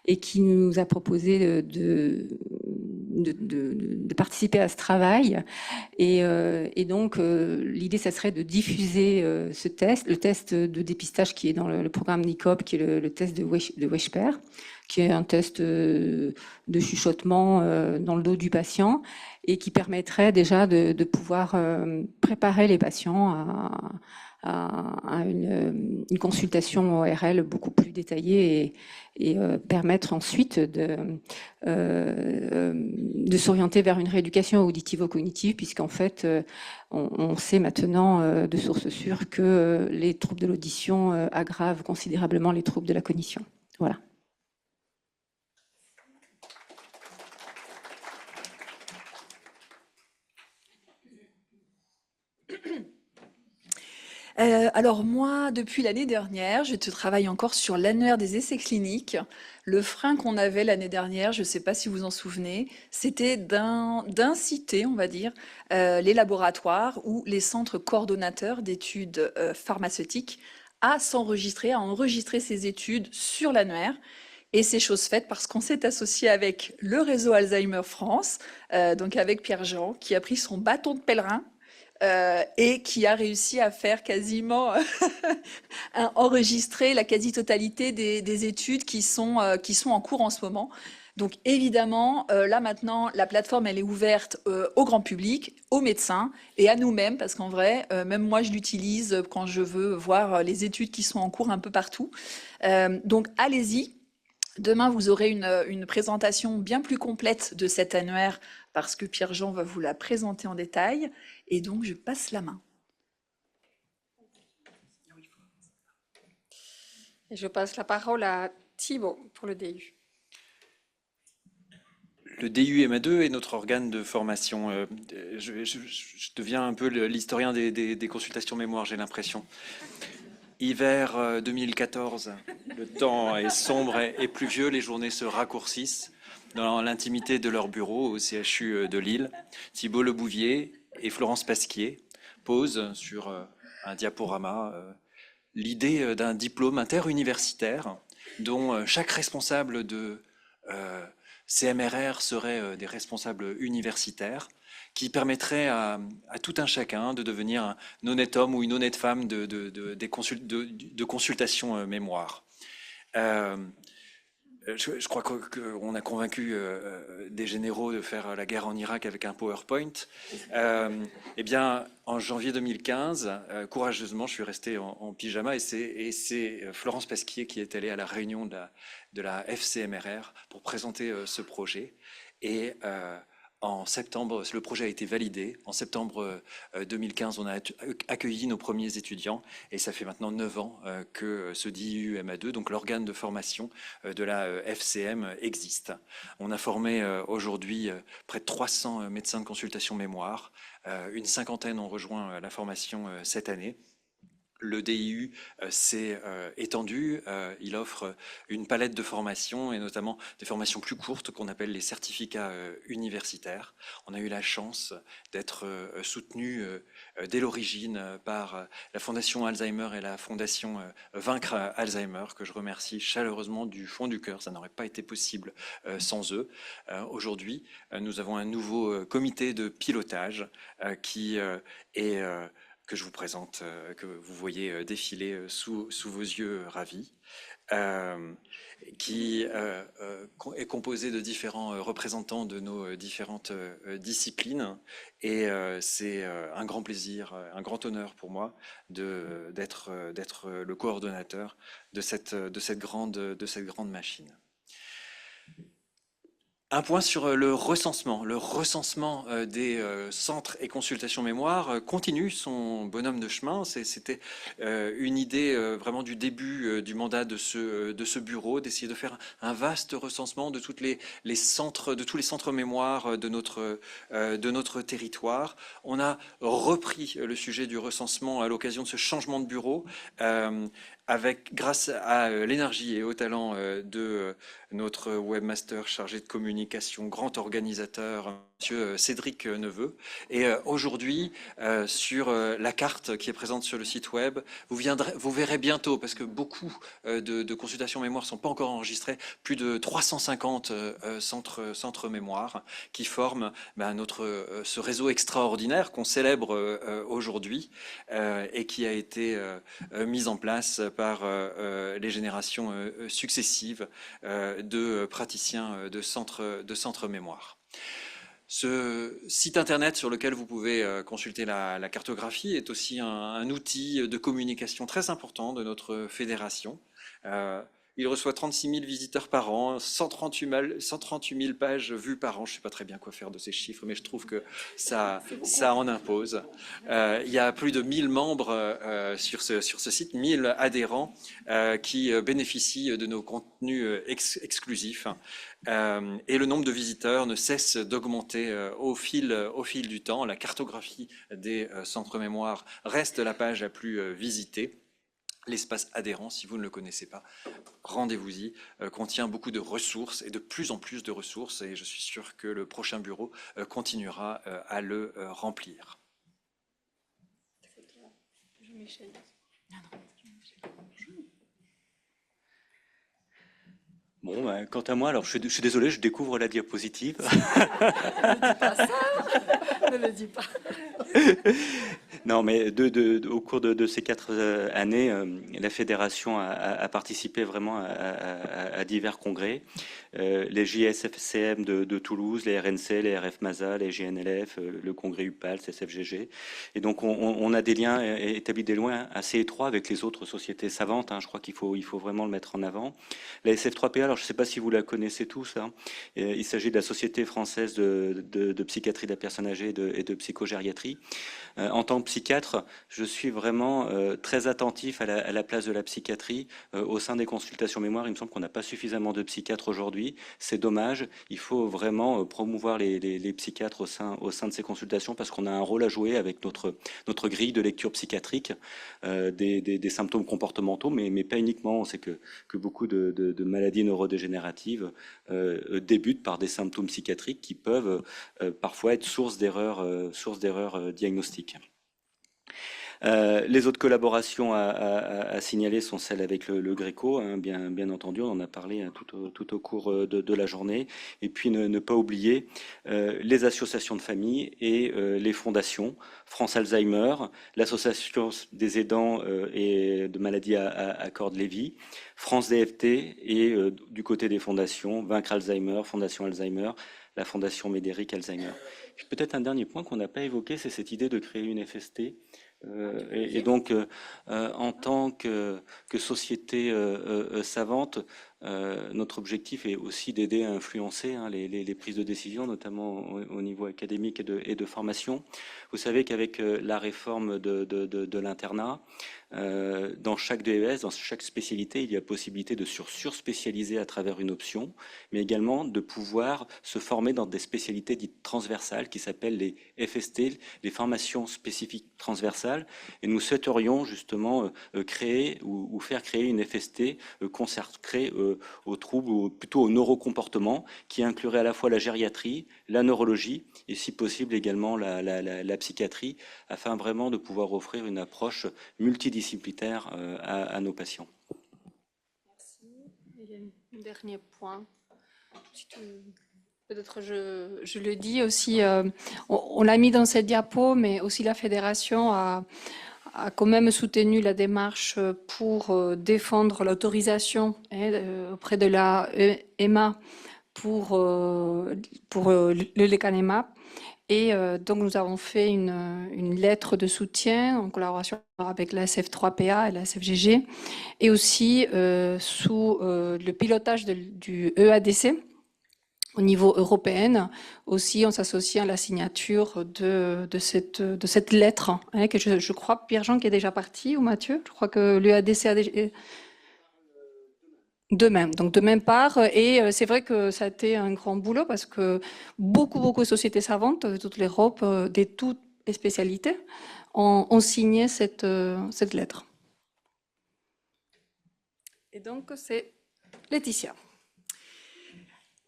et qui nous a proposé de participer à ce travail. Et donc, l'idée, ça serait de diffuser ce test, le test de dépistage qui est dans le programme NICOP, qui est le test de Weisper, qui est un test de chuchotement dans le dos du patient et qui permettrait déjà de pouvoir préparer les patients à une consultation ORL beaucoup plus détaillée et permettre ensuite de s'orienter vers une rééducation auditivo-cognitive, puisqu'en fait, on sait maintenant de sources sûres que les troubles de l'audition aggravent considérablement les troubles de la cognition. Voilà. Alors moi, depuis l'année dernière, je travaille encore sur l'annuaire des essais cliniques. Le frein qu'on avait l'année dernière, je ne sais pas si vous en souvenez, c'était d'inciter, on va dire, les laboratoires ou les centres coordonnateurs d'études pharmaceutiques à s'enregistrer, à enregistrer ces études sur l'annuaire. Et c'est chose faite parce qu'on s'est associé avec le réseau Alzheimer France, donc avec Pierre-Jean, qui a pris son bâton de pèlerin et qui a réussi à faire quasiment enregistrer la quasi-totalité des études qui sont en cours en ce moment. Donc évidemment, là maintenant, la plateforme, elle est ouverte au grand public, aux médecins et à nous-mêmes, parce qu'en vrai, même moi, je l'utilise quand je veux voir les études qui sont en cours un peu partout. Donc allez-y. Demain, vous aurez une présentation bien plus complète de cet annuaire parce que Pierre-Jean va vous la présenter en détail. Et donc, je passe la main. Et je passe la parole à Thibaut pour le DU. Le DU MA2 est notre organe de formation. Je deviens un peu l'historien des consultations mémoire, j'ai l'impression. Hiver 2014, le temps est sombre et pluvieux, les journées se raccourcissent. Dans l'intimité de leur bureau au CHU de Lille, Thibault Lebouvier et Florence Pasquier posent sur un diaporama l'idée d'un diplôme interuniversitaire dont chaque responsable de CMRR serait des responsables universitaires, qui permettrait à tout un chacun de devenir un honnête homme ou une honnête femme de consultation mémoire. Je crois qu'on a convaincu des généraux de faire la guerre en Irak avec un PowerPoint. Eh bien, en janvier 2015, courageusement, je suis resté en pyjama et c'est Florence Pasquier qui est allée à la réunion de la FCMRR pour présenter ce projet. Et en septembre, le projet a été validé. En septembre 2015, on a accueilli nos premiers étudiants et ça fait maintenant 9 ans que ce DIU MA2, donc l'organe de formation de la FCM, existe. On a formé aujourd'hui près de 300 médecins de consultation mémoire. Une cinquantaine ont rejoint la formation cette année. Le DIU s'est étendu, il offre une palette de formations et notamment des formations plus courtes qu'on appelle les certificats universitaires. On a eu la chance d'être soutenu dès l'origine par la Fondation Alzheimer et la Fondation Vaincre Alzheimer, que je remercie chaleureusement du fond du cœur. Ça n'aurait pas été possible sans eux. Aujourd'hui, nous avons un nouveau comité de pilotage qui est que je vous présente, que vous voyez défiler sous vos yeux ravis, qui est composé de différents représentants de nos différentes disciplines. Et c'est un grand plaisir, un grand honneur pour moi d'être le coordonnateur de cette grande machine. Un point sur le recensement. Le recensement des centres et consultations mémoire continue son bonhomme de chemin. C'était une idée vraiment du début du mandat de ce bureau, d'essayer de faire un vaste recensement de tous les centres mémoire de notre territoire. On a repris le sujet du recensement à l'occasion de ce changement de bureau. Grâce à l'énergie et au talent de notre webmaster chargé de communication, grand organisateur, Monsieur Cédric Neveu. Et aujourd'hui, sur la carte qui est présente sur le site web, vous verrez bientôt, parce que beaucoup de consultations mémoire ne sont pas encore enregistrées, plus de 350 centres mémoire qui forment ce réseau extraordinaire qu'on célèbre aujourd'hui et qui a été mis en place par les générations successives de praticiens de centres mémoire. Ce site internet sur lequel vous pouvez consulter la cartographie est aussi un outil de communication très important de notre fédération. Il reçoit 36 000 visiteurs par an, 138 000 pages vues par an. Je ne sais pas très bien quoi faire de ces chiffres, mais je trouve que ça en impose. Il y a plus de 1000 membres sur ce site, 1000 adhérents qui bénéficient de nos contenus exclusifs. Et le nombre de visiteurs ne cesse d'augmenter au fil du temps. La cartographie des centres mémoire reste la page la plus visitée. L'espace adhérent, si vous ne le connaissez pas, rendez-vous-y, contient beaucoup de ressources et de plus en plus de ressources, et je suis sûr que le prochain bureau continuera à le remplir. Bon, quant à moi, alors je suis désolé, je découvre la diapositive. Ne le dis pas. Non, mais au cours de ces 4 années, la fédération a participé vraiment à divers congrès. Les JSFCM de Toulouse, les RNC, les RF MASA, les GNLF, le congrès UPAL, SFGG. Et donc on a des liens, établi des liens assez étroits avec les autres sociétés savantes. Je crois qu'il faut vraiment le mettre en avant. La SF3PA, alors je ne sais pas si vous la connaissez tous. Il s'agit de la Société française de psychiatrie de la personne âgée et de psychogériatrie. En tant que psychiatre, je suis vraiment très attentif à la place de la psychiatrie au sein des consultations mémoire. Il me semble qu'on n'a pas suffisamment de psychiatres aujourd'hui. C'est dommage. Il faut vraiment promouvoir les psychiatres au sein de ces consultations parce qu'on a un rôle à jouer avec notre grille de lecture psychiatrique des symptômes comportementaux, mais pas uniquement. On sait que beaucoup de maladies neurodégénératives débutent par des symptômes psychiatriques qui peuvent parfois être source d'erreurs diagnostiques. Les autres collaborations à signaler sont celles avec le Gréco, bien entendu, on en a parlé tout au cours de la journée. Et puis ne pas oublier les associations de famille et les fondations. France Alzheimer, l'association des aidants et de maladies à cordes Lévy, France DFT et du côté des fondations, Vaincre Alzheimer, Fondation Alzheimer, la Fondation Médéric Alzheimer. Puis peut-être un dernier point qu'on n'a pas évoqué, c'est cette idée de créer une FST. Et donc, en tant que société savante, Notre objectif est aussi d'aider à influencer les prises de décision, notamment au niveau académique et de formation. Vous savez qu'avec la réforme de l'internat, dans chaque DES, dans chaque spécialité, il y a possibilité de surspécialiser à travers une option, mais également de pouvoir se former dans des spécialités dites transversales qui s'appellent les FST, les formations spécifiques transversales. Et nous souhaiterions justement créer ou faire créer une FST consacrée aux troubles, ou plutôt au neurocomportement, qui inclurait à la fois la gériatrie, la neurologie et si possible également la psychiatrie, afin vraiment de pouvoir offrir une approche multidisciplinaire à nos patients. Merci. Il y a un dernier point. Peut-être je le dis aussi, on l'a mis dans cette diapo, mais aussi la fédération a quand même soutenu la démarche pour défendre l'autorisation auprès de la EMA pour le lecanemab. Et donc, nous avons fait une lettre de soutien en collaboration avec la SF3PA et la SFGG, et aussi sous le pilotage du EADC au niveau européen. Aussi, on s'associe à la signature de cette lettre, que je crois, Pierre-Jean, qui est déjà parti, ou Mathieu, je crois que l'EADC a déjà... De même, donc de même part, et c'est vrai que ça a été un grand boulot parce que beaucoup de sociétés savantes de toute l'Europe, de toutes les spécialités, ont signé cette lettre. Et donc c'est Laetitia.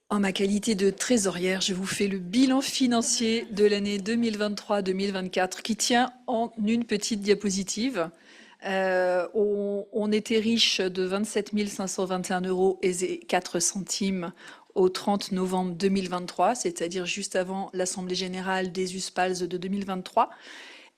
En ma qualité de trésorière, je vous fais le bilan financier de l'année 2023-2024 qui tient en une petite diapositive. On était riche de 27 521 € et 4 centimes au 30 novembre 2023, c'est-à-dire juste avant l'Assemblée générale des USPALS de 2023.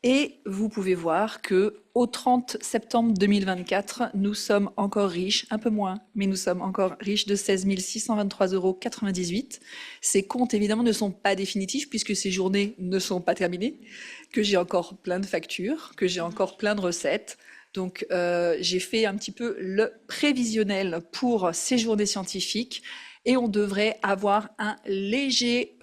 Et vous pouvez voir que au 30 septembre 2024, nous sommes encore riches, un peu moins, mais nous sommes encore riches de 16 623,98 €. Ces comptes, évidemment, ne sont pas définitifs puisque ces journées ne sont pas terminées, que j'ai encore plein de factures, que j'ai encore plein de recettes. Donc, j'ai fait un petit peu le prévisionnel pour ces journées scientifiques et on devrait avoir un léger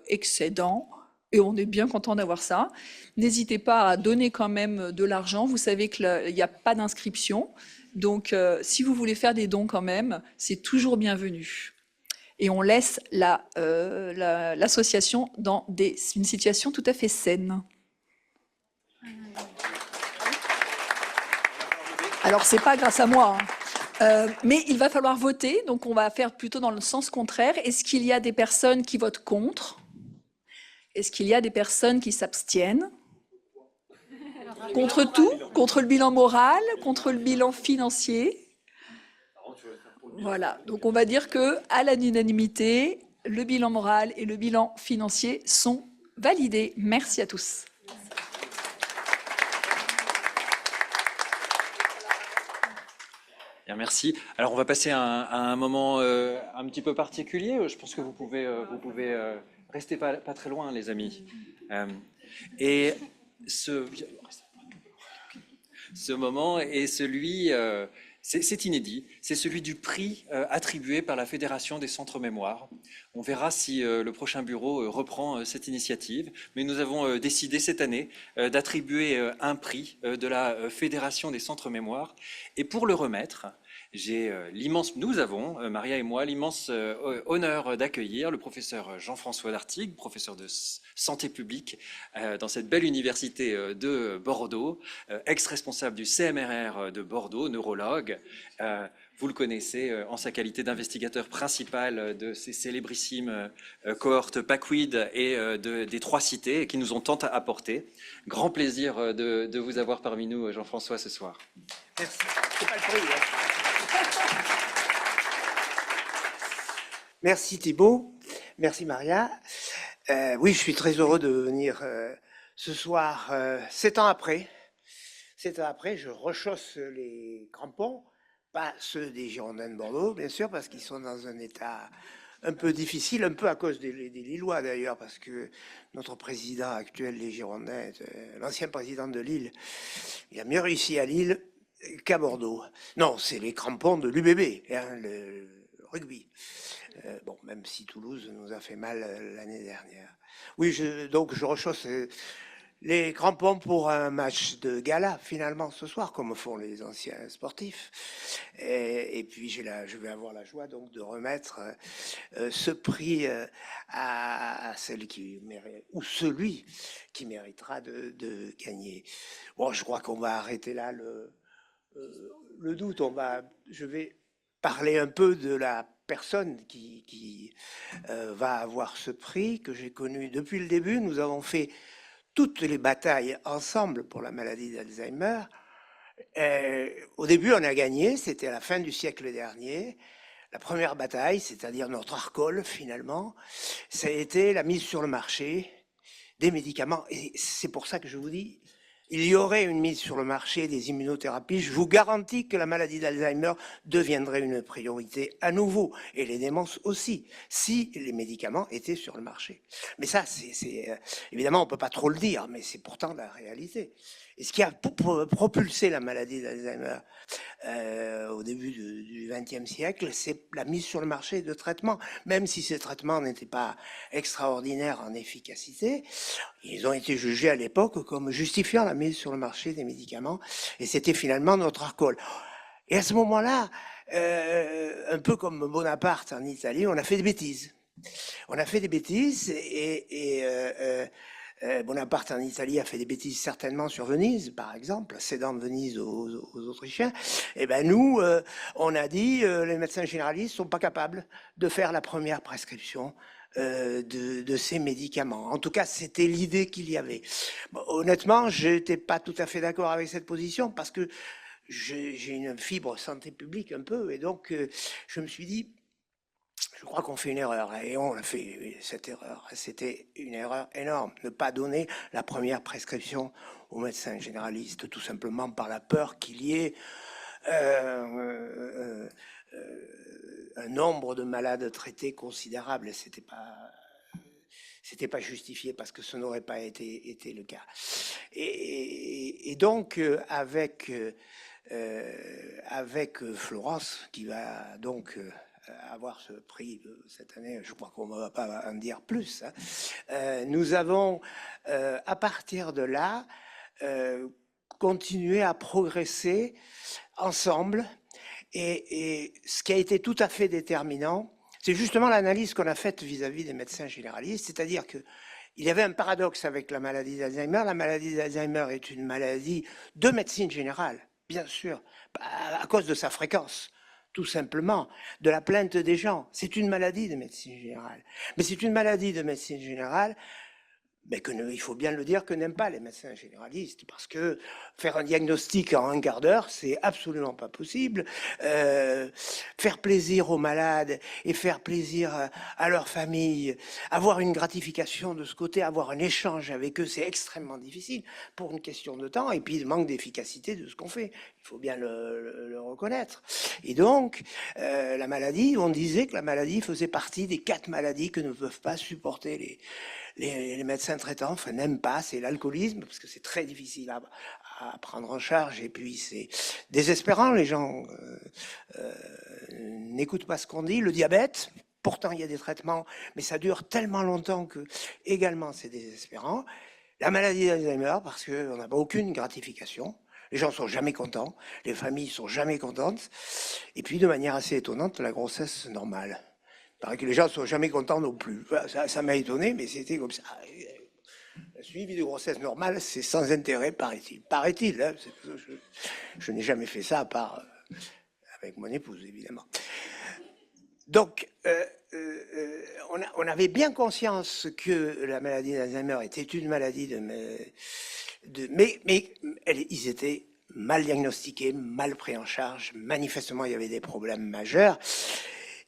excédent. Et on est bien content d'avoir ça. N'hésitez pas à donner quand même de l'argent. Vous savez qu'il n'y a pas d'inscription. Donc, si vous voulez faire des dons quand même, c'est toujours bienvenu. Et on laisse l'association dans une situation tout à fait saine. Alors, c'est pas grâce à moi, mais il va falloir voter. Donc, on va faire plutôt dans le sens contraire. Est-ce qu'il y a des personnes qui votent contre ? Est-ce qu'il y a des personnes qui s'abstiennent? Contre tout? Contre le bilan moral? Contre le bilan financier? Voilà, donc on va dire que à l'unanimité, le bilan moral et le bilan financier sont validés. Merci à tous. Bien, merci. Alors on va passer à un moment un petit peu particulier. Je pense que vous pouvez restez pas très loin, les amis. Et ce moment est celui, c'est inédit, c'est celui du prix attribué par la Fédération des Centres Mémoire. On verra si le prochain bureau reprend cette initiative, mais nous avons décidé cette année d'attribuer un prix de la Fédération des Centres Mémoire. Et pour le remettre, nous avons, Maria et moi, l'immense honneur d'accueillir le professeur Jean-François Dartigues, professeur de santé publique dans cette belle université de Bordeaux, ex-responsable du CMRR de Bordeaux, neurologue. Vous le connaissez en sa qualité d'investigateur principal de ces célébrissimes cohortes PACWID et des trois cités qui nous ont tant apporté. Grand plaisir de vous avoir parmi nous, Jean-François, ce soir. Merci. C'est pas le prix, hein. Merci Thibault, merci Maria. Oui, je suis très heureux de venir ce soir, 7 ans après. 7 ans après, je rechausse les crampons, pas ceux des Girondins de Bordeaux, bien sûr, parce qu'ils sont dans un état un peu difficile, un peu à cause des Lillois d'ailleurs, parce que notre président actuel des Girondins, l'ancien président de Lille, il a mieux réussi à Lille, qu'à Bordeaux. Non, c'est les crampons de l'UBB, hein, le rugby. Bon, même si Toulouse nous a fait mal l'année dernière. Oui, donc je rechausse les crampons pour un match de gala, finalement, ce soir, comme font les anciens sportifs. Et puis, je vais avoir la joie donc de remettre ce prix à celle qui mérite, ou celui qui méritera de gagner. Bon, je crois qu'on va arrêter là le doute. Je vais parler un peu de la personne qui va avoir ce prix, que j'ai connu depuis le début. Nous avons fait toutes les batailles ensemble pour la maladie d'Alzheimer. Au début, on a gagné, c'était à la fin du siècle dernier. La première bataille, c'est-à-dire notre arcole finalement, ça a été la mise sur le marché des médicaments. Et c'est pour ça que je vous dis, il y aurait une mise sur le marché des immunothérapies. Je vous garantis que la maladie d'Alzheimer deviendrait une priorité à nouveau, et les démences aussi, si les médicaments étaient sur le marché. Mais ça, évidemment, on ne peut pas trop le dire, mais c'est pourtant la réalité. Et ce qui a propulsé la maladie d'Alzheimer au début du XXe siècle, c'est la mise sur le marché de traitements. Même si ces traitements n'étaient pas extraordinaires en efficacité, ils ont été jugés à l'époque comme justifiant la mise sur le marché des médicaments, et c'était finalement notre arcole. Et à ce moment-là, un peu comme Bonaparte en Italie, on a fait des bêtises. On a fait des bêtises Bonaparte en Italie a fait des bêtises certainement sur Venise, par exemple, cédant Venise aux Autrichiens. Et ben nous, on a dit les médecins généralistes sont pas capables de faire la première prescription de ces médicaments. En tout cas, c'était l'idée qu'il y avait. Bon, honnêtement, je n'étais pas tout à fait d'accord avec cette position parce que j'ai une fibre santé publique un peu, et donc je me suis dit, je crois qu'on fait une erreur, et on a fait cette erreur. C'était une erreur énorme, ne pas donner la première prescription aux médecins généralistes, tout simplement par la peur qu'il y ait un nombre de malades traités considérable. C'était pas justifié parce que ce n'aurait pas été le cas. Et donc, avec Florence, qui va donc avoir ce prix cette année, je crois qu'on ne va pas en dire plus, hein. Nous avons, à partir de là, continué à progresser ensemble, et ce qui a été tout à fait déterminant, c'est justement l'analyse qu'on a faite vis-à-vis des médecins généralistes, c'est-à-dire que il y avait un paradoxe avec la maladie d'Alzheimer. La maladie d'Alzheimer est une maladie de médecine générale, bien sûr, à cause de sa fréquence, tout simplement, de la plainte des gens. C'est une maladie de médecine générale. Mais c'est une maladie de médecine générale, mais il faut bien le dire, que n'aiment pas les médecins généralistes, parce que faire un diagnostic en un quart d'heure, c'est absolument pas possible. Faire plaisir aux malades et faire plaisir à leur famille, avoir une gratification de ce côté, avoir un échange avec eux, c'est extrêmement difficile pour une question de temps, et puis il manque d'efficacité de ce qu'on fait. Il faut bien le reconnaître. Et donc, la maladie, on disait que la maladie faisait partie des 4 maladies que ne peuvent pas supporter les médecins traitants, enfin n'aiment pas, c'est l'alcoolisme, parce que c'est très difficile à prendre en charge, et puis c'est désespérant, les gens n'écoutent pas ce qu'on dit. Le diabète, pourtant il y a des traitements, mais ça dure tellement longtemps que également c'est désespérant. La maladie d'Alzheimer, parce qu'on n'a pas aucune gratification, les gens sont jamais contents, les familles sont jamais contentes, et puis de manière assez étonnante, la grossesse normale. Il paraît que les gens ne sont jamais contents non plus. Ça m'a étonné, mais c'était comme ça. Le suivi de grossesse normale, c'est sans intérêt, paraît-il. Paraît-il, hein, je n'ai jamais fait ça, à part avec mon épouse, évidemment. Donc, on avait bien conscience que la maladie d'Alzheimer était une maladie mais ils étaient mal diagnostiqués, mal pris en charge. Manifestement, il y avait des problèmes majeurs.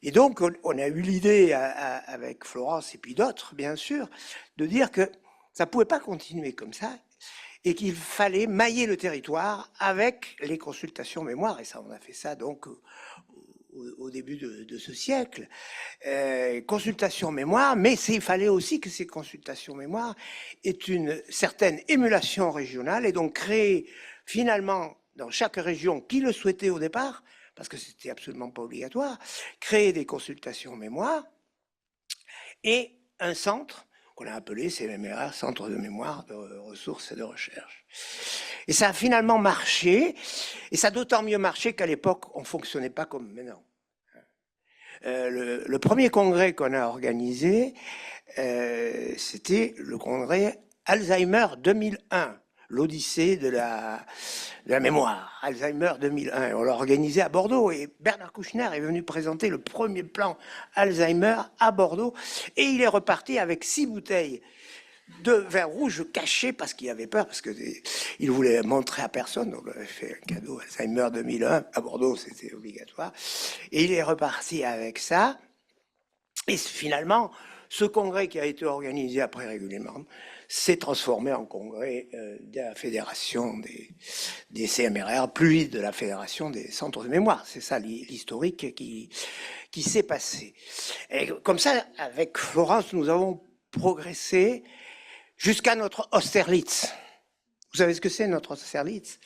Et donc, on a eu l'idée avec Florence et puis d'autres, bien sûr, de dire que ça ne pouvait pas continuer comme ça et qu'il fallait mailler le territoire avec les consultations mémoire. Et ça, on a fait ça donc au début de ce siècle. Consultations mémoire, mais il fallait aussi que ces consultations mémoire aient une certaine émulation régionale et donc créer finalement dans chaque région qui le souhaitait au départ, parce que c'était absolument pas obligatoire, créer des consultations mémoire et un centre qu'on a appelé CMRR, Centre de mémoire, de ressources et de recherche. Et ça a finalement marché, et ça a d'autant mieux marché qu'à l'époque, on ne fonctionnait pas comme maintenant. Le premier congrès qu'on a organisé, c'était le congrès Alzheimer 2001, l'Odyssée de la mémoire, Alzheimer 2001. On l'a organisé à Bordeaux et Bernard Kouchner est venu présenter le premier plan Alzheimer à Bordeaux et il est reparti avec 6 bouteilles de vin rouge caché parce qu'il avait peur, parce qu'il voulait montrer à personne. Donc, on avait fait un cadeau Alzheimer 2001 à Bordeaux, c'était obligatoire. Et il est reparti avec ça. Et finalement, ce congrès qui a été organisé après régulièrement s'est transformé en congrès de la fédération des CMRR, puis de la fédération des centres de mémoire. C'est ça l'historique qui s'est passé. Et comme ça, avec Florence, nous avons progressé jusqu'à notre Austerlitz. Vous savez ce que c'est notre Austerlitz?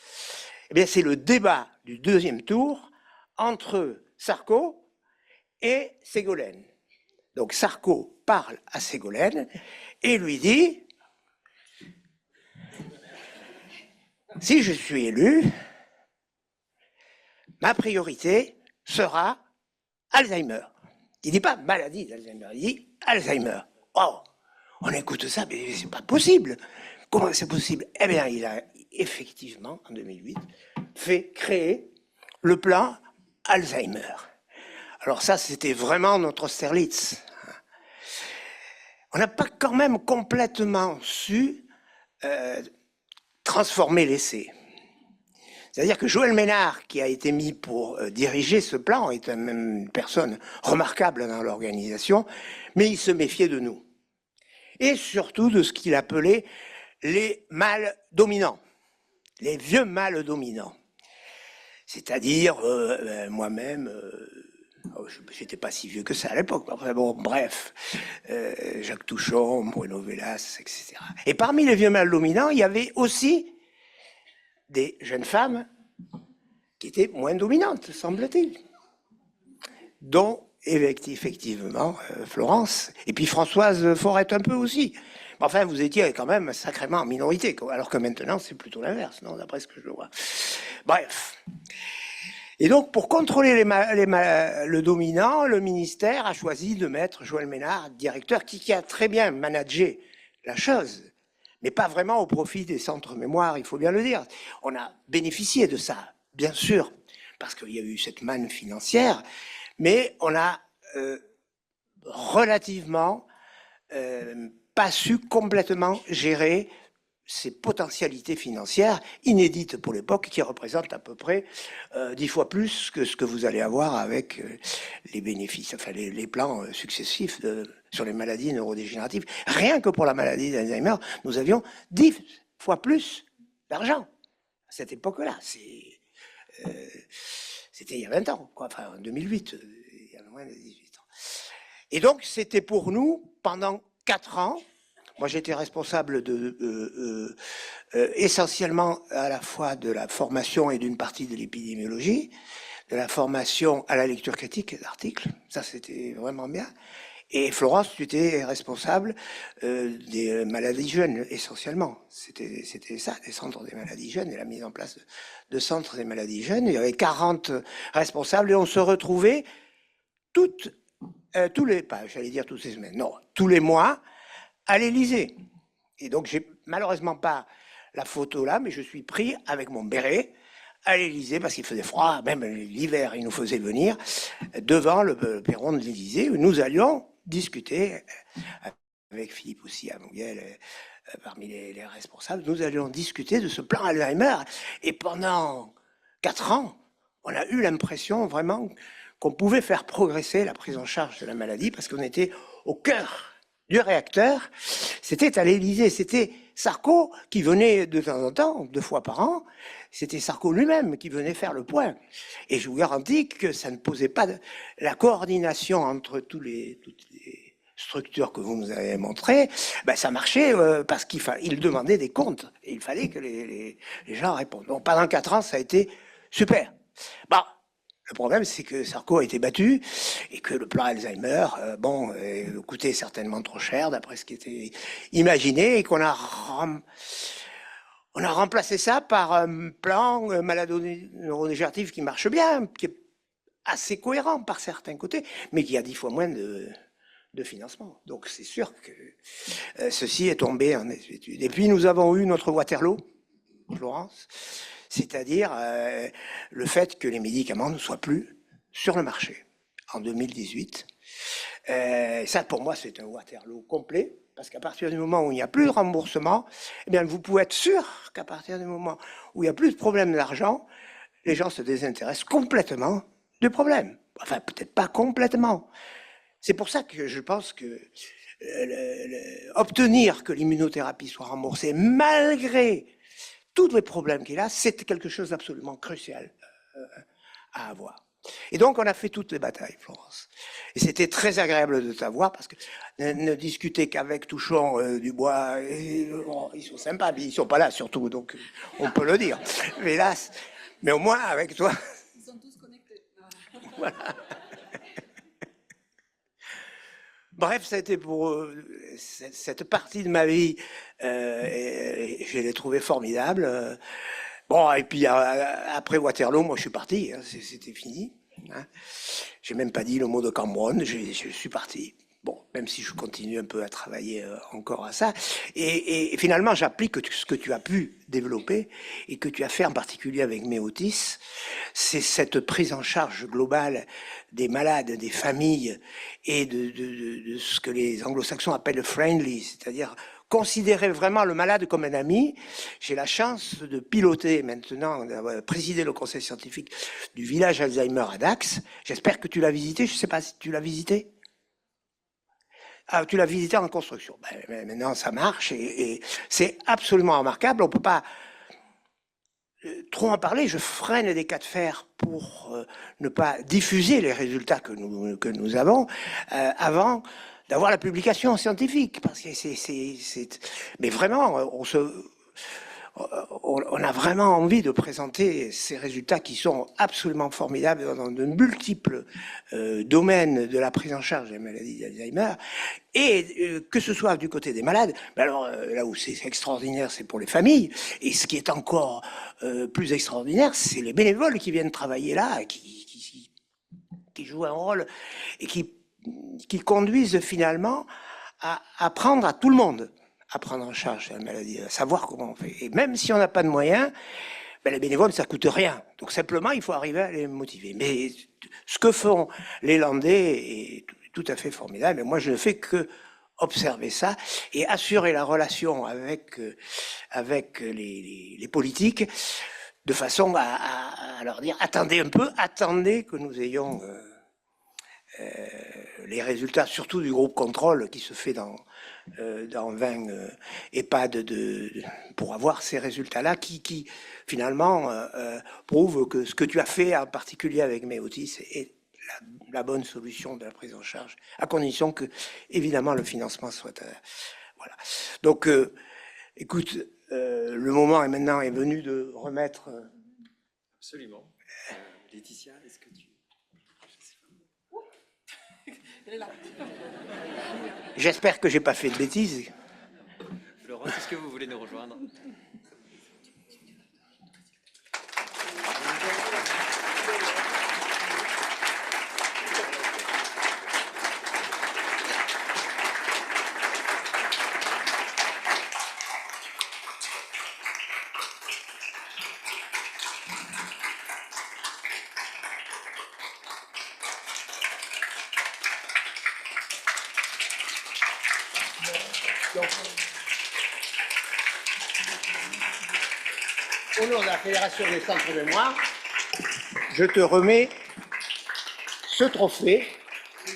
Eh bien, c'est le débat du deuxième tour entre Sarko et Ségolène. Donc Sarko parle à Ségolène et lui dit « Si je suis élu, ma priorité sera Alzheimer. » Il ne dit pas maladie d'Alzheimer, il dit Alzheimer. Oh, on écoute ça, mais c'est pas possible. Comment c'est possible? Eh bien, il a effectivement, en 2008, fait créer le plan Alzheimer. Alors ça, c'était vraiment notre Austerlitz. On n'a pas quand même complètement su transformer l'essai. C'est-à-dire que Joël Ménard, qui a été mis pour diriger ce plan, est même une personne remarquable dans l'organisation, mais il se méfiait de nous. Et surtout de ce qu'il appelait les mâles dominants, les vieux mâles dominants. C'est-à-dire, moi-même, je n'étais pas si vieux que ça à l'époque, enfin bon, bref, Jacques Touchon, Bruno Velas, etc. Et parmi les vieux mâles dominants, il y avait aussi des jeunes femmes qui étaient moins dominantes, semble-t-il, dont effectivement Florence, et puis Françoise Forret un peu aussi. Enfin, vous étiez quand même sacrément en minorité, alors que maintenant, c'est plutôt l'inverse, non, d'après ce que je vois. Bref. Et donc, pour contrôler le dominant, le ministère a choisi de mettre Joël Ménard, directeur, qui a très bien managé la chose, mais pas vraiment au profit des centres mémoire, il faut bien le dire. On a bénéficié de ça, bien sûr, parce qu'il y a eu cette manne financière, mais on a relativement pas su complètement gérer ces potentialités financières inédites pour l'époque, qui représentent à peu près 10 fois plus que ce que vous allez avoir avec les bénéfices, enfin les plans successifs sur les maladies neurodégénératives. Rien que pour la maladie d'Alzheimer, nous avions 10 fois plus d'argent à cette époque-là. C'était il y a 20 ans, quoi. Enfin en 2008, il y a moins de 18 ans. Et donc c'était pour nous, pendant 4 ans, moi, j'étais responsable essentiellement à la fois de la formation et d'une partie de l'épidémiologie, de la formation à la lecture critique d'articles. Ça, c'était vraiment bien. Et Florence, tu étais responsable des maladies jeunes, essentiellement. C'était ça, des centres des maladies jeunes et la mise en place de centres des maladies jeunes. Il y avait 40 responsables et on se retrouvait tous les, pas, j'allais dire toutes les semaines, non, tous les mois, à l'Élysée. Et donc, j'ai malheureusement pas la photo là, mais je suis pris avec mon béret à l'Élysée parce qu'il faisait froid, même l'hiver, il nous faisait venir devant le perron de l'Élysée où nous allions discuter avec Philippe aussi à Monguel, parmi les responsables, nous allions discuter de ce plan Alzheimer. Et pendant 4 ans, on a eu l'impression vraiment qu'on pouvait faire progresser la prise en charge de la maladie parce qu'on était au cœur du réacteur, c'était à l'Élysée, c'était Sarko qui venait de temps en temps, 2 fois par an, c'était Sarko lui-même qui venait faire le point. Et je vous garantis que ça ne posait pas la coordination entre toutes les structure que vous nous avez montrée, ben ça marchait parce qu'il demandait des comptes. Et il fallait que les gens répondent. Donc pendant 4 ans, ça a été super. Bon, le problème, c'est que Sarko a été battu et que le plan Alzheimer, coûtait certainement trop cher d'après ce qui était imaginé et qu'on a remplacé ça par un plan maladie neurodégénérative qui marche bien, qui est assez cohérent par certains côtés, mais qui a 10 fois moins de financement. Donc c'est sûr que ceci est tombé en étude. Et puis nous avons eu notre Waterloo, Florence, c'est-à-dire le fait que les médicaments ne soient plus sur le marché en 2018. Ça, pour moi, c'est un Waterloo complet, parce qu'à partir du moment où il n'y a plus de remboursement, eh bien, vous pouvez être sûr qu'à partir du moment où il n'y a plus de problème d'argent, les gens se désintéressent complètement du problème. Enfin, peut-être pas complètement. C'est pour ça que je pense que obtenir que l'immunothérapie soit remboursée, malgré tous les problèmes qu'il a, c'est quelque chose d'absolument crucial à avoir. Et donc, on a fait toutes les batailles, Florence. Et c'était très agréable de t'avoir, parce que ne discuter qu'avec Touchon, Dubois, ils sont sympas, mais ils sont pas là surtout, donc on peut le dire. Mais hélas, mais au moins avec toi. Ils sont tous connectés. Voilà. Bref, ça a été pour cette partie de ma vie, et je l'ai trouvé formidable. Bon, et puis après Waterloo, moi je suis parti, hein, c'était fini. Hein. J'ai même pas dit le mot de Cambronne, je suis parti. Bon, même si je continue un peu à travailler encore à ça. Et finalement, j'applique ce que tu as pu développer et que tu as fait en particulier avec Méotis, c'est cette prise en charge globale des malades, des familles et de ce que les anglo-saxons appellent le friendly, c'est-à-dire considérer vraiment le malade comme un ami. J'ai la chance de piloter maintenant, de présider le conseil scientifique du village Alzheimer à Dax. J'espère que tu l'as visité. Je ne sais pas si tu l'as visité. Ah, tu l'as visité en construction. Ben, maintenant, ça marche et c'est absolument remarquable. On ne peut pas trop en parler. Je freine des cas de fer pour ne pas diffuser les résultats que nous avons avant d'avoir la publication scientifique. Parce que mais vraiment, on a vraiment envie de présenter ces résultats qui sont absolument formidables dans de multiples domaines de la prise en charge des maladies d'Alzheimer, et que ce soit du côté des malades, mais alors là où c'est extraordinaire, c'est pour les familles, et ce qui est encore plus extraordinaire, c'est les bénévoles qui viennent travailler là, qui jouent un rôle et qui conduisent finalement à apprendre à tout le monde à prendre en charge la maladie, à savoir comment on fait. Et même si on n'a pas de moyens, ben les bénévoles, ça coûte rien. Donc simplement, il faut arriver à les motiver. Mais ce que font les Landais est tout à fait formidable. Et moi, je ne fais que observer ça et assurer la relation avec les politiques de façon à leur dire, attendez un peu, attendez que nous ayons les résultats, surtout du groupe contrôle qui se fait dans 20 EHPAD pour avoir ces résultats-là qui finalement prouvent que ce que tu as fait en particulier avec Méotis est la bonne solution de la prise en charge, à condition que évidemment le financement soit voilà. Donc écoute, le moment est maintenant venu de remettre Absolument. Laetitia, est-ce que tu... J'espère que j'ai pas fait de bêtises. Florence, est-ce que vous voulez nous rejoindre? Au nom de la Fédération des centres mémoire, je te remets ce trophée,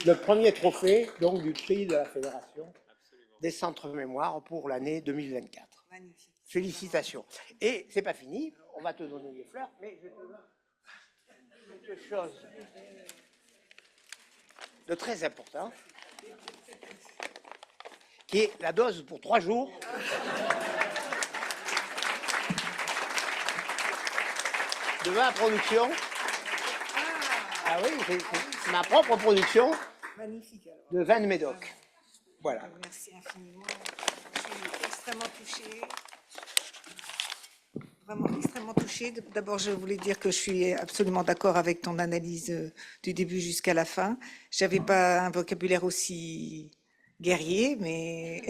le premier trophée donc du prix de la Fédération des centres mémoire pour l'année 2024. Magnifique. Félicitations. Et c'est pas fini, on va te donner des fleurs, mais je te donne quelque chose de très important. qui est la dose pour 3 jours. De ma production. Ah oui, c'est ma propre production Magnifique alors. de vin de Médoc. Voilà. Merci infiniment. Je suis extrêmement touchée. Vraiment extrêmement touchée. D'abord, je voulais dire que je suis absolument d'accord avec ton analyse du début jusqu'à la fin. J'avais pas un vocabulaire aussi guerrier, mais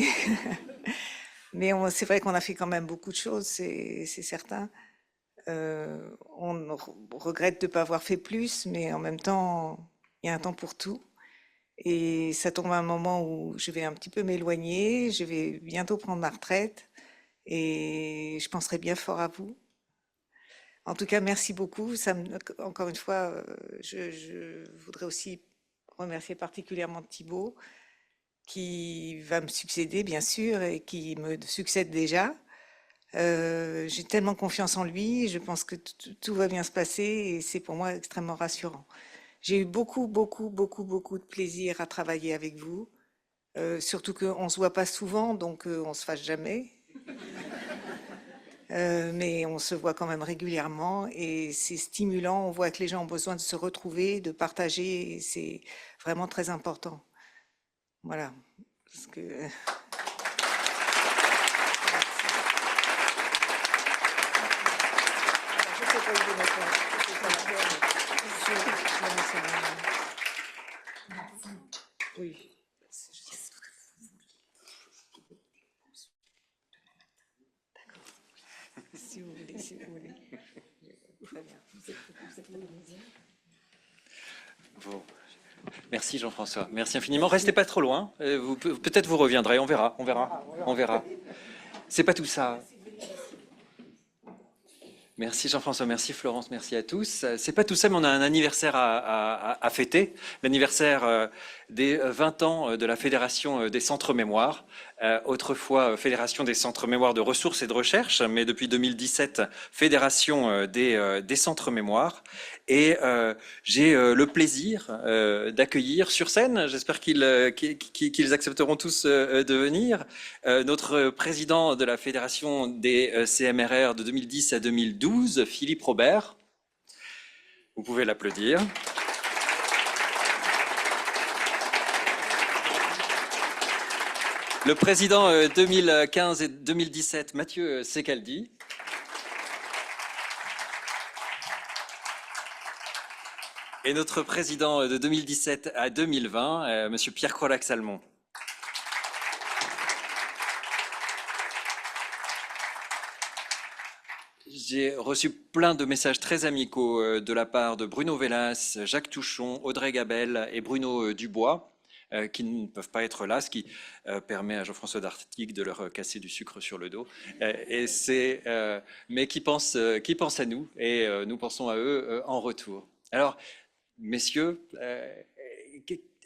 mais c'est vrai qu'on a fait quand même beaucoup de choses, c'est certain. On regrette de ne pas avoir fait plus, mais en même temps, il y a un temps pour tout. Et ça tombe à un moment où je vais un petit peu m'éloigner, je vais bientôt prendre ma retraite et je penserai bien fort à vous. En tout cas, merci beaucoup. Encore une fois, je voudrais aussi remercier particulièrement Thibaut, qui va me succéder, bien sûr, et qui me succède déjà. J'ai tellement confiance en lui, je pense que tout va bien se passer et c'est pour moi extrêmement rassurant. J'ai eu beaucoup de plaisir à travailler avec vous, surtout qu'on ne se voit pas souvent, donc on se fâche jamais. Mais on se voit quand même régulièrement et c'est stimulant. On voit que les gens ont besoin de se retrouver, de partager, et c'est vraiment très important. Voilà. Parce que... Oui. Si vous voulez, si vous voulez. Très bien. Vous êtes Bon. Merci Jean-François, merci infiniment. Restez pas trop loin, peut-être vous reviendrez, on verra. C'est pas tout ça. Merci Jean-François, merci Florence, merci à tous. C'est pas tout ça, mais on a un anniversaire à fêter, l'anniversaire des 20 ans de la Fédération des Centres Mémoire, autrefois Fédération des Centres Mémoire de Ressources et de Recherche, mais depuis 2017, Fédération des Centres Mémoire. Et j'ai le plaisir d'accueillir sur scène, j'espère qu'ils accepteront tous de venir, notre président de la Fédération des CMRR de 2010 à 2012, Philippe Robert. Vous pouvez l'applaudir. Le président 2015 et 2017, Mathieu Secaldi. Et notre président de 2017 à 2020, Monsieur Pierre Crolac-Salmon. J'ai reçu plein de messages très amicaux de la part de Bruno Vellas, Jacques Touchon, Audrey Gabel et Bruno Dubois, qui ne peuvent pas être là, ce qui permet à Jean-François Dartic de leur casser du sucre sur le dos. Mais qui pensent à nous et nous pensons à eux en retour. Alors, messieurs,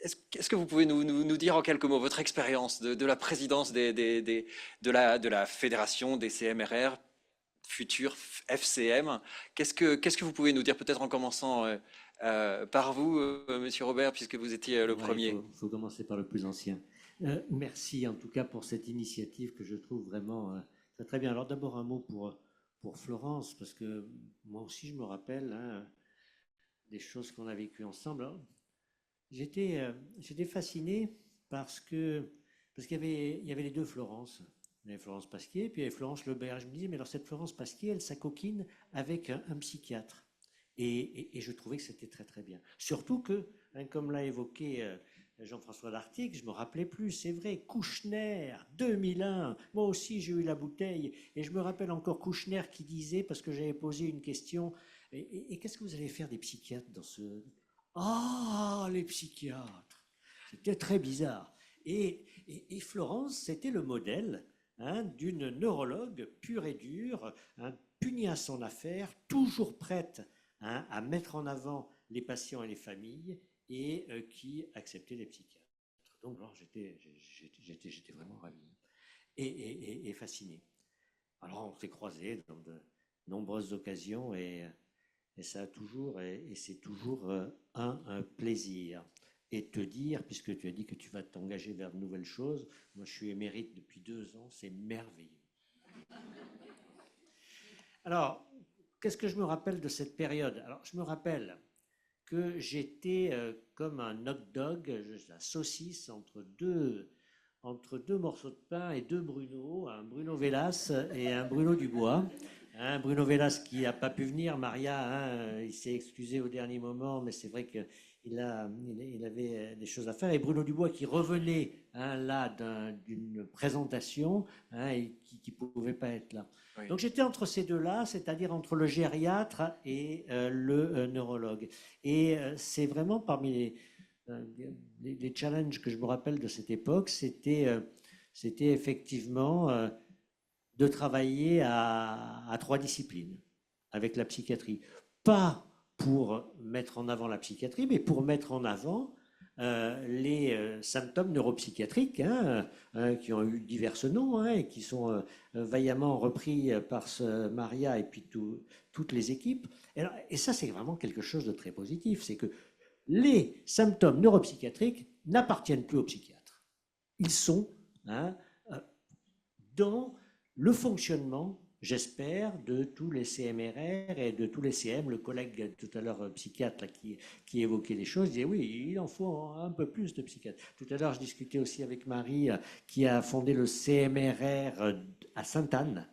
est-ce que vous pouvez nous dire en quelques mots votre expérience de la présidence de la fédération des CMRR, futur FCM? Qu'est-ce que vous pouvez nous dire, peut-être en commençant par vous, Monsieur Robert, puisque vous étiez le premier? Il faut commencer par le plus ancien. Merci en tout cas pour cette initiative que je trouve vraiment très, très bien. Alors d'abord un mot pour Florence, parce que moi aussi je me rappelle des choses qu'on a vécues ensemble. J'étais fasciné parce qu'il y avait les deux Florence. Il y avait Florence Pasquier, puis il y avait Florence Lebert. Je me disais, mais alors cette Florence Pasquier, elle s'acoquine avec un psychiatre. Et je trouvais que c'était très très bien. Surtout que, comme l'a évoqué Jean-François Dartic, je me rappelais plus, c'est vrai, Kouchner, 2001, moi aussi j'ai eu la bouteille, et je me rappelle encore Kouchner qui disait, parce que j'avais posé une question, et qu'est-ce que vous allez faire des psychiatres dans ce... Ah, les psychiatres, c'était très bizarre. Et Florence, c'était le modèle d'une neurologue pure et dure, punie à son affaire, toujours prête à mettre en avant les patients et les familles, et qui acceptait les psychiatres. Donc j'étais vraiment ravi et fasciné. Alors on s'est croisés dans de nombreuses occasions et ça a toujours et c'est toujours un plaisir. et te dire, puisque tu as dit que tu vas t'engager vers de nouvelles choses, moi je suis émérite depuis 2 ans, c'est merveilleux. Alors, qu'est-ce que je me rappelle de cette période? Alors, je me rappelle que j'étais comme un hot dog, la saucisse entre deux morceaux de pain et 2 Bruno, un Bruno Vélas et un Bruno Dubois. Hein, Bruno Vélas qui n'a pas pu venir, Maria, il s'est excusé au dernier moment, mais c'est vrai qu'il avait des choses à faire. Et Bruno Dubois qui revenait là d'une présentation et qui ne pouvait pas être là. Oui. Donc j'étais entre ces deux-là, c'est-à-dire entre le gériatre et le neurologue. Et c'est vraiment parmi les challenges que je me rappelle de cette époque, c'était effectivement de travailler à 3 disciplines avec la psychiatrie. Pas pour mettre en avant la psychiatrie, mais pour mettre en avant les symptômes neuropsychiatriques qui ont eu divers noms et qui sont vaillamment repris par Maria et puis toutes les équipes. Et ça, c'est vraiment quelque chose de très positif. C'est que les symptômes neuropsychiatriques n'appartiennent plus aux psychiatres. Ils sont dans le fonctionnement, j'espère, de tous les CMRR et de tous les CM. Le collègue tout à l'heure psychiatre là, qui évoquait les choses disait oui, il en faut un peu plus de psychiatres. Tout à l'heure, je discutais aussi avec Marie qui a fondé le CMRR à Sainte-Anne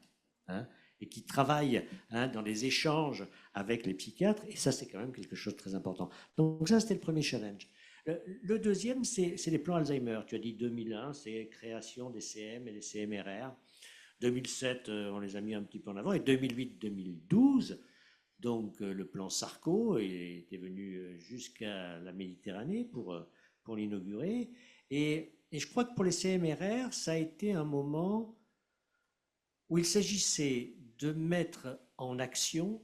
et qui travaille dans les échanges avec les psychiatres. Et ça, c'est quand même quelque chose de très important. Donc ça, c'était le premier challenge. Le deuxième, c'est les plans Alzheimer. Tu as dit 2001, c'est création des CM et des CMRR. 2007, on les a mis un petit peu en avant, et 2008-2012, donc le plan Sarko était venu jusqu'à la Méditerranée pour l'inaugurer. Et je crois que pour les CMRR, ça a été un moment où il s'agissait de mettre en action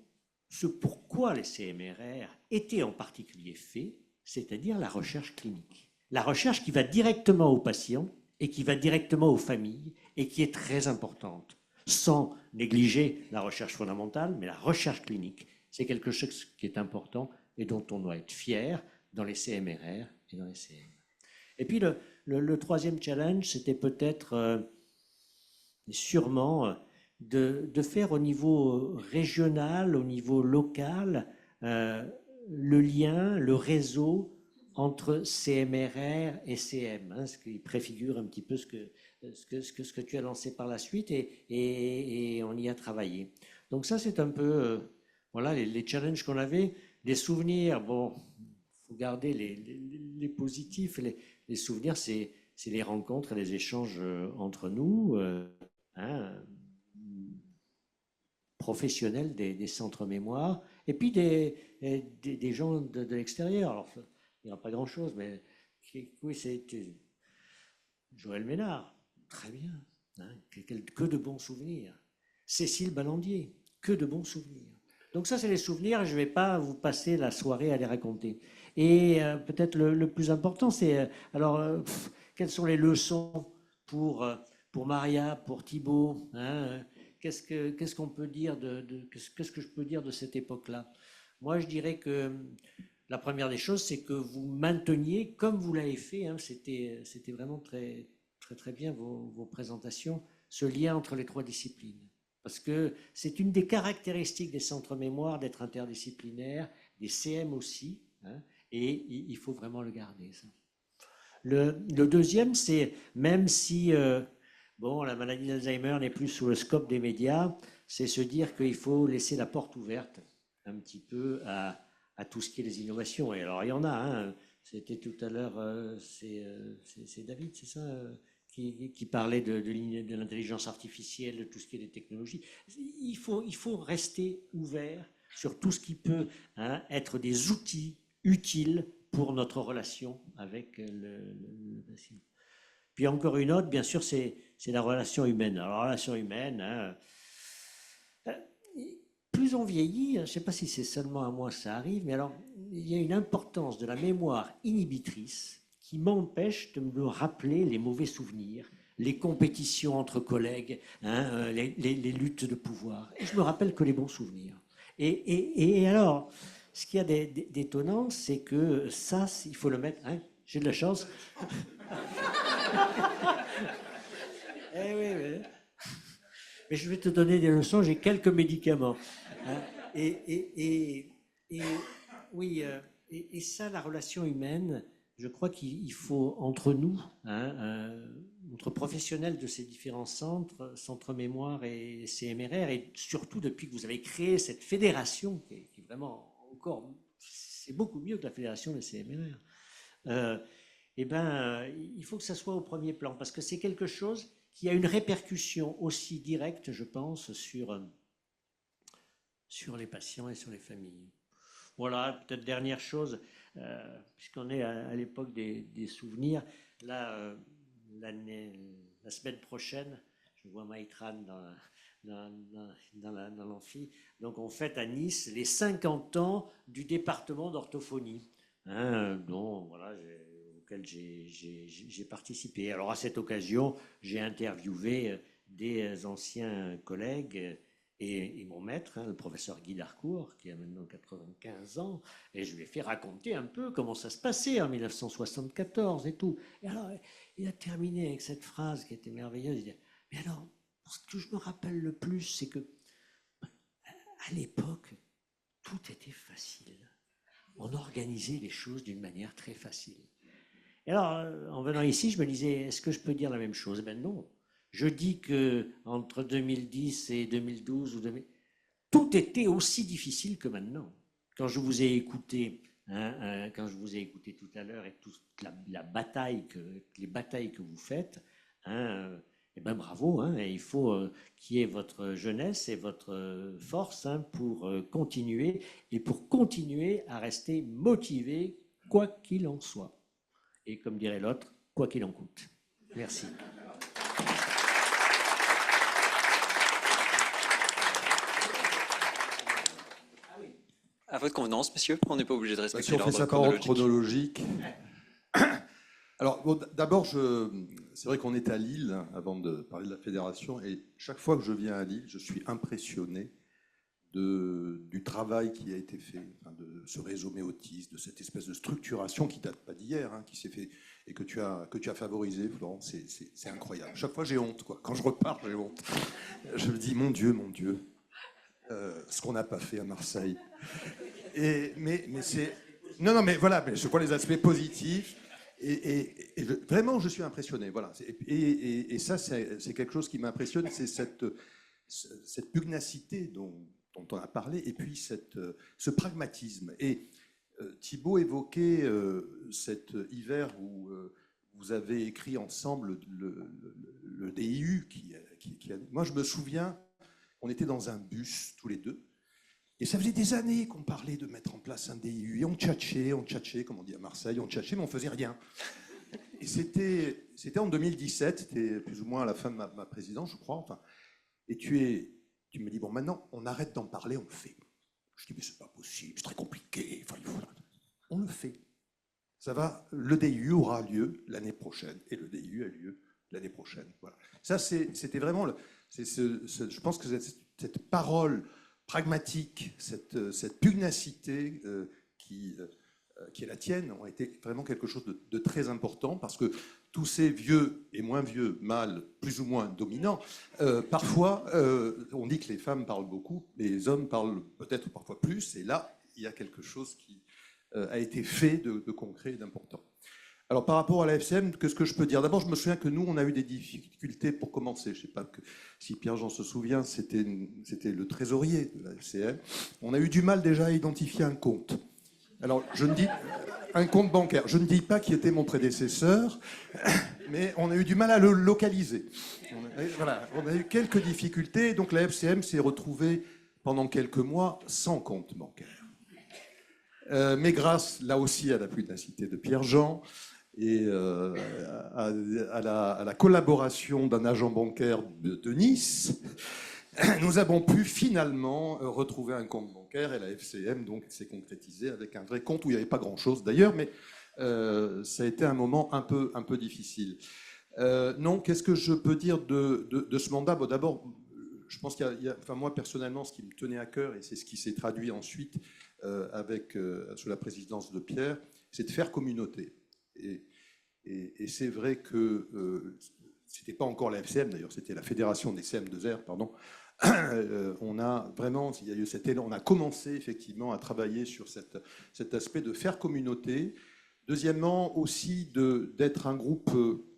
ce pourquoi les CMRR étaient en particulier faits, c'est-à-dire la recherche clinique. La recherche qui va directement aux patients et qui va directement aux familles et qui est très importante, sans négliger la recherche fondamentale, mais la recherche clinique, c'est quelque chose qui est important et dont on doit être fier dans les CMRR et dans les CM. Et puis le troisième challenge, c'était peut-être sûrement de faire au niveau régional, au niveau local, le lien, le réseau entre CMRR et CM, ce qui préfigure un petit peu ce que tu as lancé par la suite et on y a travaillé. Donc ça, c'est un peu voilà, les challenges qu'on avait, les souvenirs. Bon, il faut garder les positifs, les souvenirs, c'est les rencontres et les échanges entre nous, professionnels des centres mémoire, et puis des gens de l'extérieur. Alors, il n'y a pas grand-chose, mais oui, c'est Joël Ménard, très bien, que de bons souvenirs. Cécile Ballandier, que de bons souvenirs. Donc ça, c'est les souvenirs, je ne vais pas vous passer la soirée à les raconter. Et peut-être le plus important, c'est, quelles sont les leçons pour Maria, pour Thibaut, qu'est-ce qu'on peut dire qu'est-ce que je peux dire de cette époque-là? Moi, je dirais que la première des choses, c'est que vous mainteniez, comme vous l'avez fait, c'était vraiment très, très, très bien vos présentations, ce lien entre les 3 disciplines. Parce que c'est une des caractéristiques des centres mémoire d'être interdisciplinaires, des CM aussi, et il faut vraiment le garder, ça. Le deuxième, c'est même si la maladie d'Alzheimer n'est plus sous le scope des médias, c'est se dire qu'il faut laisser la porte ouverte un petit peu à tout ce qui est les innovations. Et alors, il y en a, c'était tout à l'heure, c'est David, c'est ça, qui parlait de l'intelligence artificielle, de tout ce qui est des technologies. Il faut rester ouvert sur tout ce qui peut être des outils utiles pour notre relation avec le patient. Puis encore une autre, bien sûr, c'est la relation humaine. Alors, la relation humaine, plus on vieillit, je ne sais pas si c'est seulement à moi que ça arrive, mais alors il y a une importance de la mémoire inhibitrice qui m'empêche de me rappeler les mauvais souvenirs, les compétitions entre collègues, les luttes de pouvoir. Et je me rappelle que les bons souvenirs. Et alors, ce qu'il y a d'étonnant, c'est que ça, il faut le mettre j'ai de la chance. Eh oui, oui. Mais je vais te donner des leçons, j'ai quelques médicaments. Hein. Oui, et ça, la relation humaine, je crois qu'il faut, entre nous, hein, entre professionnels de ces différents centres, Centre Mémoire et CMRR, et surtout depuis que vous avez créé cette fédération, qui est vraiment encore, c'est beaucoup mieux que la fédération des CMRR, il faut que ça soit au premier plan, parce que c'est quelque chose qui a une répercussion aussi directe, je pense, sur les patients et sur les familles. Voilà, peut-être dernière chose, puisqu'on est à l'époque des souvenirs, là, la semaine prochaine, je vois Maïtran dans l'amphi, donc on fête à Nice les 50 ans du département d'orthophonie, hein, auquel j'ai participé. Alors à cette occasion, j'ai interviewé des anciens collègues et mon maître, hein, le professeur Guy Darcourt, qui a maintenant 95 ans, et je lui ai fait raconter un peu comment ça se passait en 1974 et tout. Et alors, il a terminé avec cette phrase qui était merveilleuse. Il dit, mais alors, ce que je me rappelle le plus, c'est que à l'époque, tout était facile. On organisait les choses d'une manière très facile. Et alors, en venant ici, je me disais, est-ce que je peux dire la même chose? Ben non. Je dis que entre 2010 et 2012, tout était aussi difficile que maintenant. Quand je vous ai écouté, quand je vous ai écouté tout à l'heure et toute les batailles que vous faites, eh ben bravo. Et il faut qu'il y ait votre jeunesse et votre force pour continuer et pour continuer à rester motivé, quoi qu'il en soit. Et comme dirait l'autre, quoi qu'il en coûte. Merci. À votre convenance, monsieur, on n'est pas obligé de respecter l'ordre chronologique. Si on fait ça par ordre chronologique. Alors, bon, d'abord, c'est vrai qu'on est à Lille, avant de parler de la fédération, et chaque fois que je viens à Lille, je suis impressionné du travail qui a été fait, de ce réseau Méotis, de cette espèce de structuration qui date pas d'hier, qui s'est fait et que tu as favorisé, Florent. C'est incroyable. Chaque fois, j'ai honte, quoi. Quand je repars, j'ai honte. Je me dis, mon Dieu, ce qu'on n'a pas fait à Marseille. Mais c'est... Non, mais voilà, mais je vois les aspects positifs. Et vraiment, je suis impressionné. Voilà. Et ça, c'est quelque chose qui m'impressionne, c'est cette pugnacité dont on a parlé, et puis ce pragmatisme. Et Thibaut évoquait cet hiver où vous avez écrit ensemble le DIU. Moi, je me souviens, on était dans un bus, tous les deux, et ça faisait des années qu'on parlait de mettre en place un DIU, et on tchatchait, comme on dit à Marseille, on tchatchait, mais on faisait rien. Et c'était en 2017, c'était plus ou moins à la fin de ma présidence, je crois, enfin, et tu me dis, bon, maintenant, on arrête d'en parler, on le fait. Je dis, mais c'est pas possible, c'est très compliqué, enfin, on le fait. Ça va, le DIU aura lieu l'année prochaine, et le DIU a lieu l'année prochaine, voilà. Ça, c'était vraiment, je pense que cette parole pragmatique, cette pugnacité qui est la tienne, ont été vraiment quelque chose de très important, parce que tous ces vieux et moins vieux mâles, plus ou moins dominants, parfois, on dit que les femmes parlent beaucoup, les hommes parlent peut-être parfois plus, et là, il y a quelque chose qui a été fait de concret et d'important. Alors, par rapport à la FCM, qu'est-ce que je peux dire? D'abord, je me souviens que nous, on a eu des difficultés pour commencer. Je ne sais pas si Pierre-Jean se souvient, c'était le trésorier de la FCM. On a eu du mal déjà à identifier un compte. Alors, un compte bancaire. Je ne dis pas qui était mon prédécesseur, mais on a eu du mal à le localiser. On a eu quelques difficultés, donc la FCM s'est retrouvée pendant quelques mois sans compte bancaire. Mais grâce, là aussi, à la pugnacité de Pierre-Jean, et à la collaboration d'un agent bancaire de Nice, nous avons pu finalement retrouver un compte bancaire, et la FCM donc s'est concrétisée avec un vrai compte où il n'y avait pas grand-chose d'ailleurs, mais ça a été un moment un peu difficile. Non, qu'est-ce que je peux dire de ce mandat? Bon, d'abord, je pense enfin, moi personnellement, ce qui me tenait à cœur, et c'est ce qui s'est traduit ensuite sous la présidence de Pierre, c'est de faire communauté. Et c'est vrai que c'était pas encore la FCM, d'ailleurs, c'était la Fédération des CM2R, pardon. On a vraiment, il y a eu cet élan, on a commencé effectivement à travailler sur cet aspect de faire communauté. Deuxièmement, aussi d'être un groupe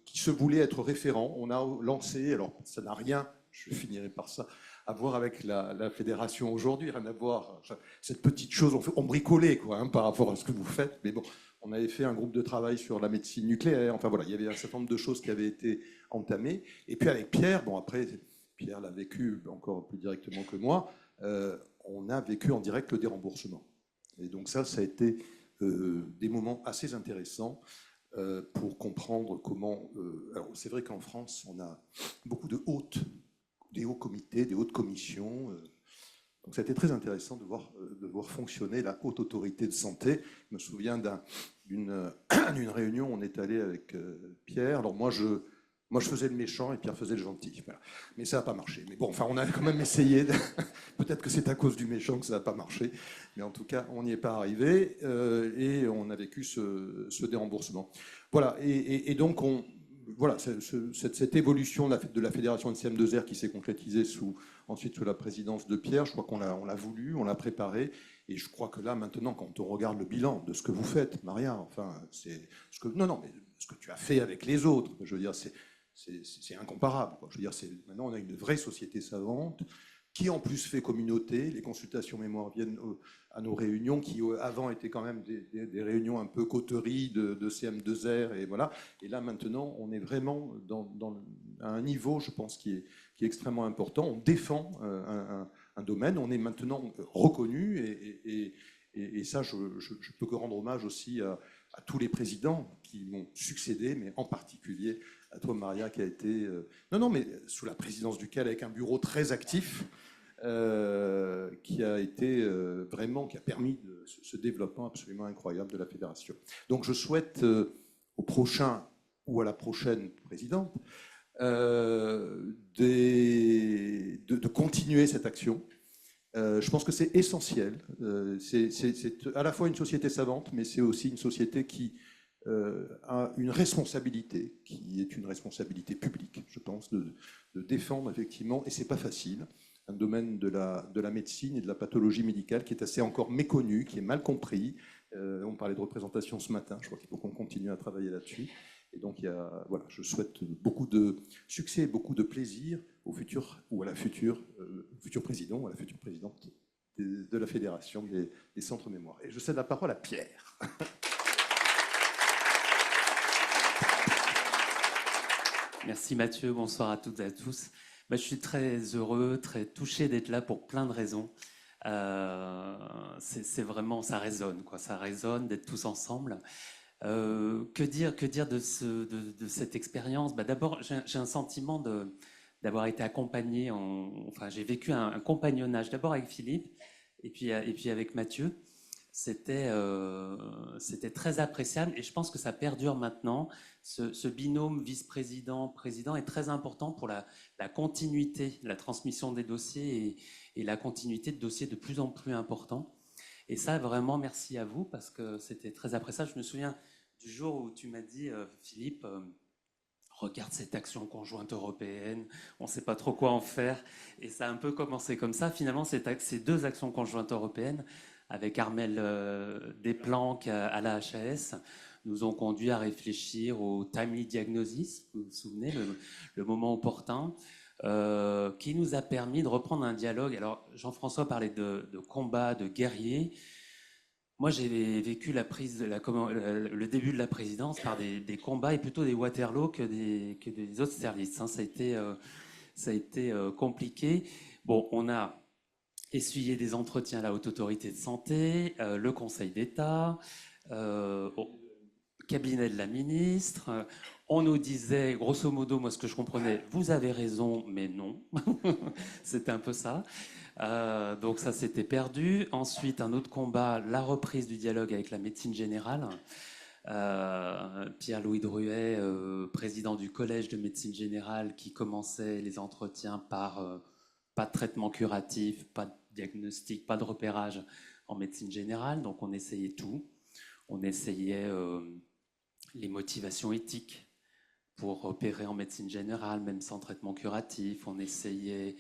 qui se voulait être référent. On a lancé, alors ça n'a rien, je finirai par ça, à voir avec la fédération aujourd'hui, rien à voir. Cette petite chose, on bricolait quoi, par rapport à ce que vous faites, mais bon, on avait fait un groupe de travail sur la médecine nucléaire. Enfin voilà, il y avait un certain nombre de choses qui avaient été entamées. Et puis avec Pierre, bon après, Pierre l'a vécu encore plus directement que moi, on a vécu en direct le déremboursement. Et donc ça a été des moments assez intéressants pour comprendre comment... alors c'est vrai qu'en France, on a beaucoup des hauts comités, des hautes commissions. Donc ça a été très intéressant de voir fonctionner la haute autorité de santé. Je me souviens d'une réunion où on est allé avec Pierre. Alors moi je faisais le méchant et Pierre faisait le gentil. Voilà. Mais ça n'a pas marché. Mais bon, enfin, on a quand même essayé. Peut-être que c'est à cause du méchant que ça n'a pas marché. Mais en tout cas, on n'y est pas arrivé et on a vécu ce déremboursement. Voilà. Et donc, voilà, cette évolution de la fédération de CM2R qui s'est concrétisée ensuite sous la présidence de Pierre, je crois qu'on l'a voulu, on l'a préparé. Et je crois que là, maintenant, quand on regarde le bilan de ce que vous faites, Maria, enfin, c'est ce que... Non, mais ce que tu as fait avec les autres, je veux dire, c'est incomparable. Je veux dire, maintenant, on a une vraie société savante qui, en plus, fait communauté. Les consultations mémoire viennent à nos réunions, qui avant étaient quand même des réunions un peu coteries de CM2R. Et voilà. Et là, maintenant, on est vraiment à un niveau, je pense, qui est extrêmement important. On défend un domaine. On est maintenant reconnu. Et ça, je peux que rendre hommage aussi à tous les présidents qui m'ont succédé, mais en particulier à toi, Maria, qui a été... mais sous la présidence duquel, avec un bureau très actif, qui a été vraiment, qui a permis ce développement absolument incroyable de la fédération. Donc je souhaite au prochain ou à la prochaine présidente de continuer cette action. Je pense que c'est essentiel. C'est à la fois une société savante, mais c'est aussi une société qui a une responsabilité, qui est une responsabilité publique, je pense, de défendre effectivement, et c'est pas facile, un domaine de la médecine et de la pathologie médicale qui est assez encore méconnu, qui est mal compris. On parlait de représentation ce matin, je crois qu'il faut qu'on continue à travailler là-dessus. Et donc, voilà, je souhaite beaucoup de succès et beaucoup de plaisir au futur ou à la future président ou à la future présidente de la Fédération des centres mémoire. Et je cède la parole à Pierre. Merci Mathieu, bonsoir à toutes et à tous. Je suis très heureux, très touché d'être là pour plein de raisons. C'est vraiment, ça résonne, quoi. Ça résonne d'être tous ensemble. Que dire de cette expérience? D'abord, j'ai un sentiment d'avoir été accompagné. Enfin, j'ai vécu un compagnonnage d'abord avec Philippe et puis avec Mathieu. C'était très appréciable et je pense que ça perdure maintenant. Ce binôme vice-président-président est très important pour la continuité, la transmission des dossiers et la continuité de dossiers de plus en plus importants. Et ça, vraiment, merci à vous parce que c'était très appréciable. Je me souviens du jour où tu m'as dit, Philippe, regarde cette action conjointe européenne, on ne sait pas trop quoi en faire. Et ça a un peu commencé comme ça. Finalement, ces deux actions conjointes européennes, avec Armel Desplanques à la HAS, nous ont conduit à réfléchir au timely diagnosis, vous vous souvenez, le moment opportun, qui nous a permis de reprendre un dialogue. Alors, Jean-François parlait de combat, de guerriers. Moi, j'ai vécu le début de la présidence par des combats et plutôt des Waterloo que des autres services. Hein. Ça a été compliqué. Bon, on a essuyé des entretiens à la Haute Autorité de Santé, le Conseil d'État, cabinet de la ministre. On nous disait, grosso modo, moi ce que je comprenais, vous avez raison, mais non. C'était un peu ça. Donc ça s'était perdu. Ensuite, un autre combat, la reprise du dialogue avec la médecine générale. Pierre-Louis Druet, président du collège de médecine générale, qui commençait les entretiens par pas de traitement curatif, pas de diagnostic, pas de repérage en médecine générale. Donc on essayait tout. On essayait les motivations éthiques pour opérer en médecine générale, même sans traitement curatif. On essayait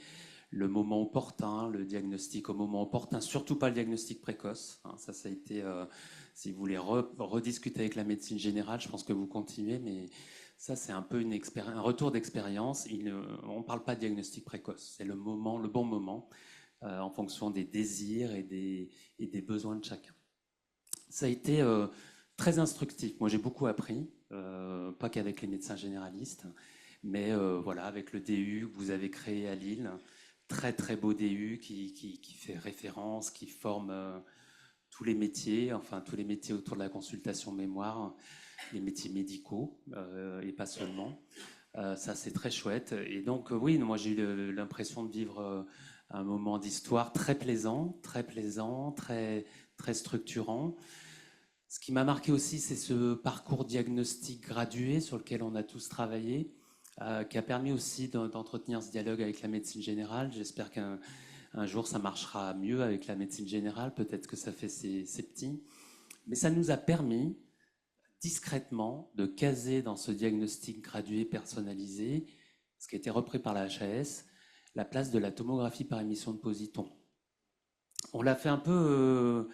le moment opportun, le diagnostic au moment opportun, surtout pas le diagnostic précoce. Ça a été, si vous voulez rediscuter avec la médecine générale, je pense que vous continuez, mais ça c'est un peu un retour d'expérience. On ne parle pas de diagnostic précoce, c'est le bon moment, en fonction des désirs et des besoins de chacun. Ça a été très instructif. Moi j'ai beaucoup appris, pas qu'avec les médecins généralistes, mais voilà, avec le DU que vous avez créé à Lille, très très beau DU qui fait référence, qui forme tous les métiers, enfin tous les métiers autour de la consultation mémoire, les métiers médicaux et pas seulement. Ça c'est très chouette. Et donc oui, moi j'ai eu l'impression de vivre un moment d'histoire très plaisant, très structurant. Ce qui m'a marqué aussi, c'est ce parcours diagnostic gradué sur lequel on a tous travaillé, qui a permis aussi d'entretenir ce dialogue avec la médecine générale. J'espère qu'un jour ça marchera mieux avec la médecine générale, peut-être que ça fait ses petits. Mais ça nous a permis discrètement de caser dans ce diagnostic gradué personnalisé, ce qui a été repris par la HAS, la place de la tomographie par émission de positons. On l'a fait un peu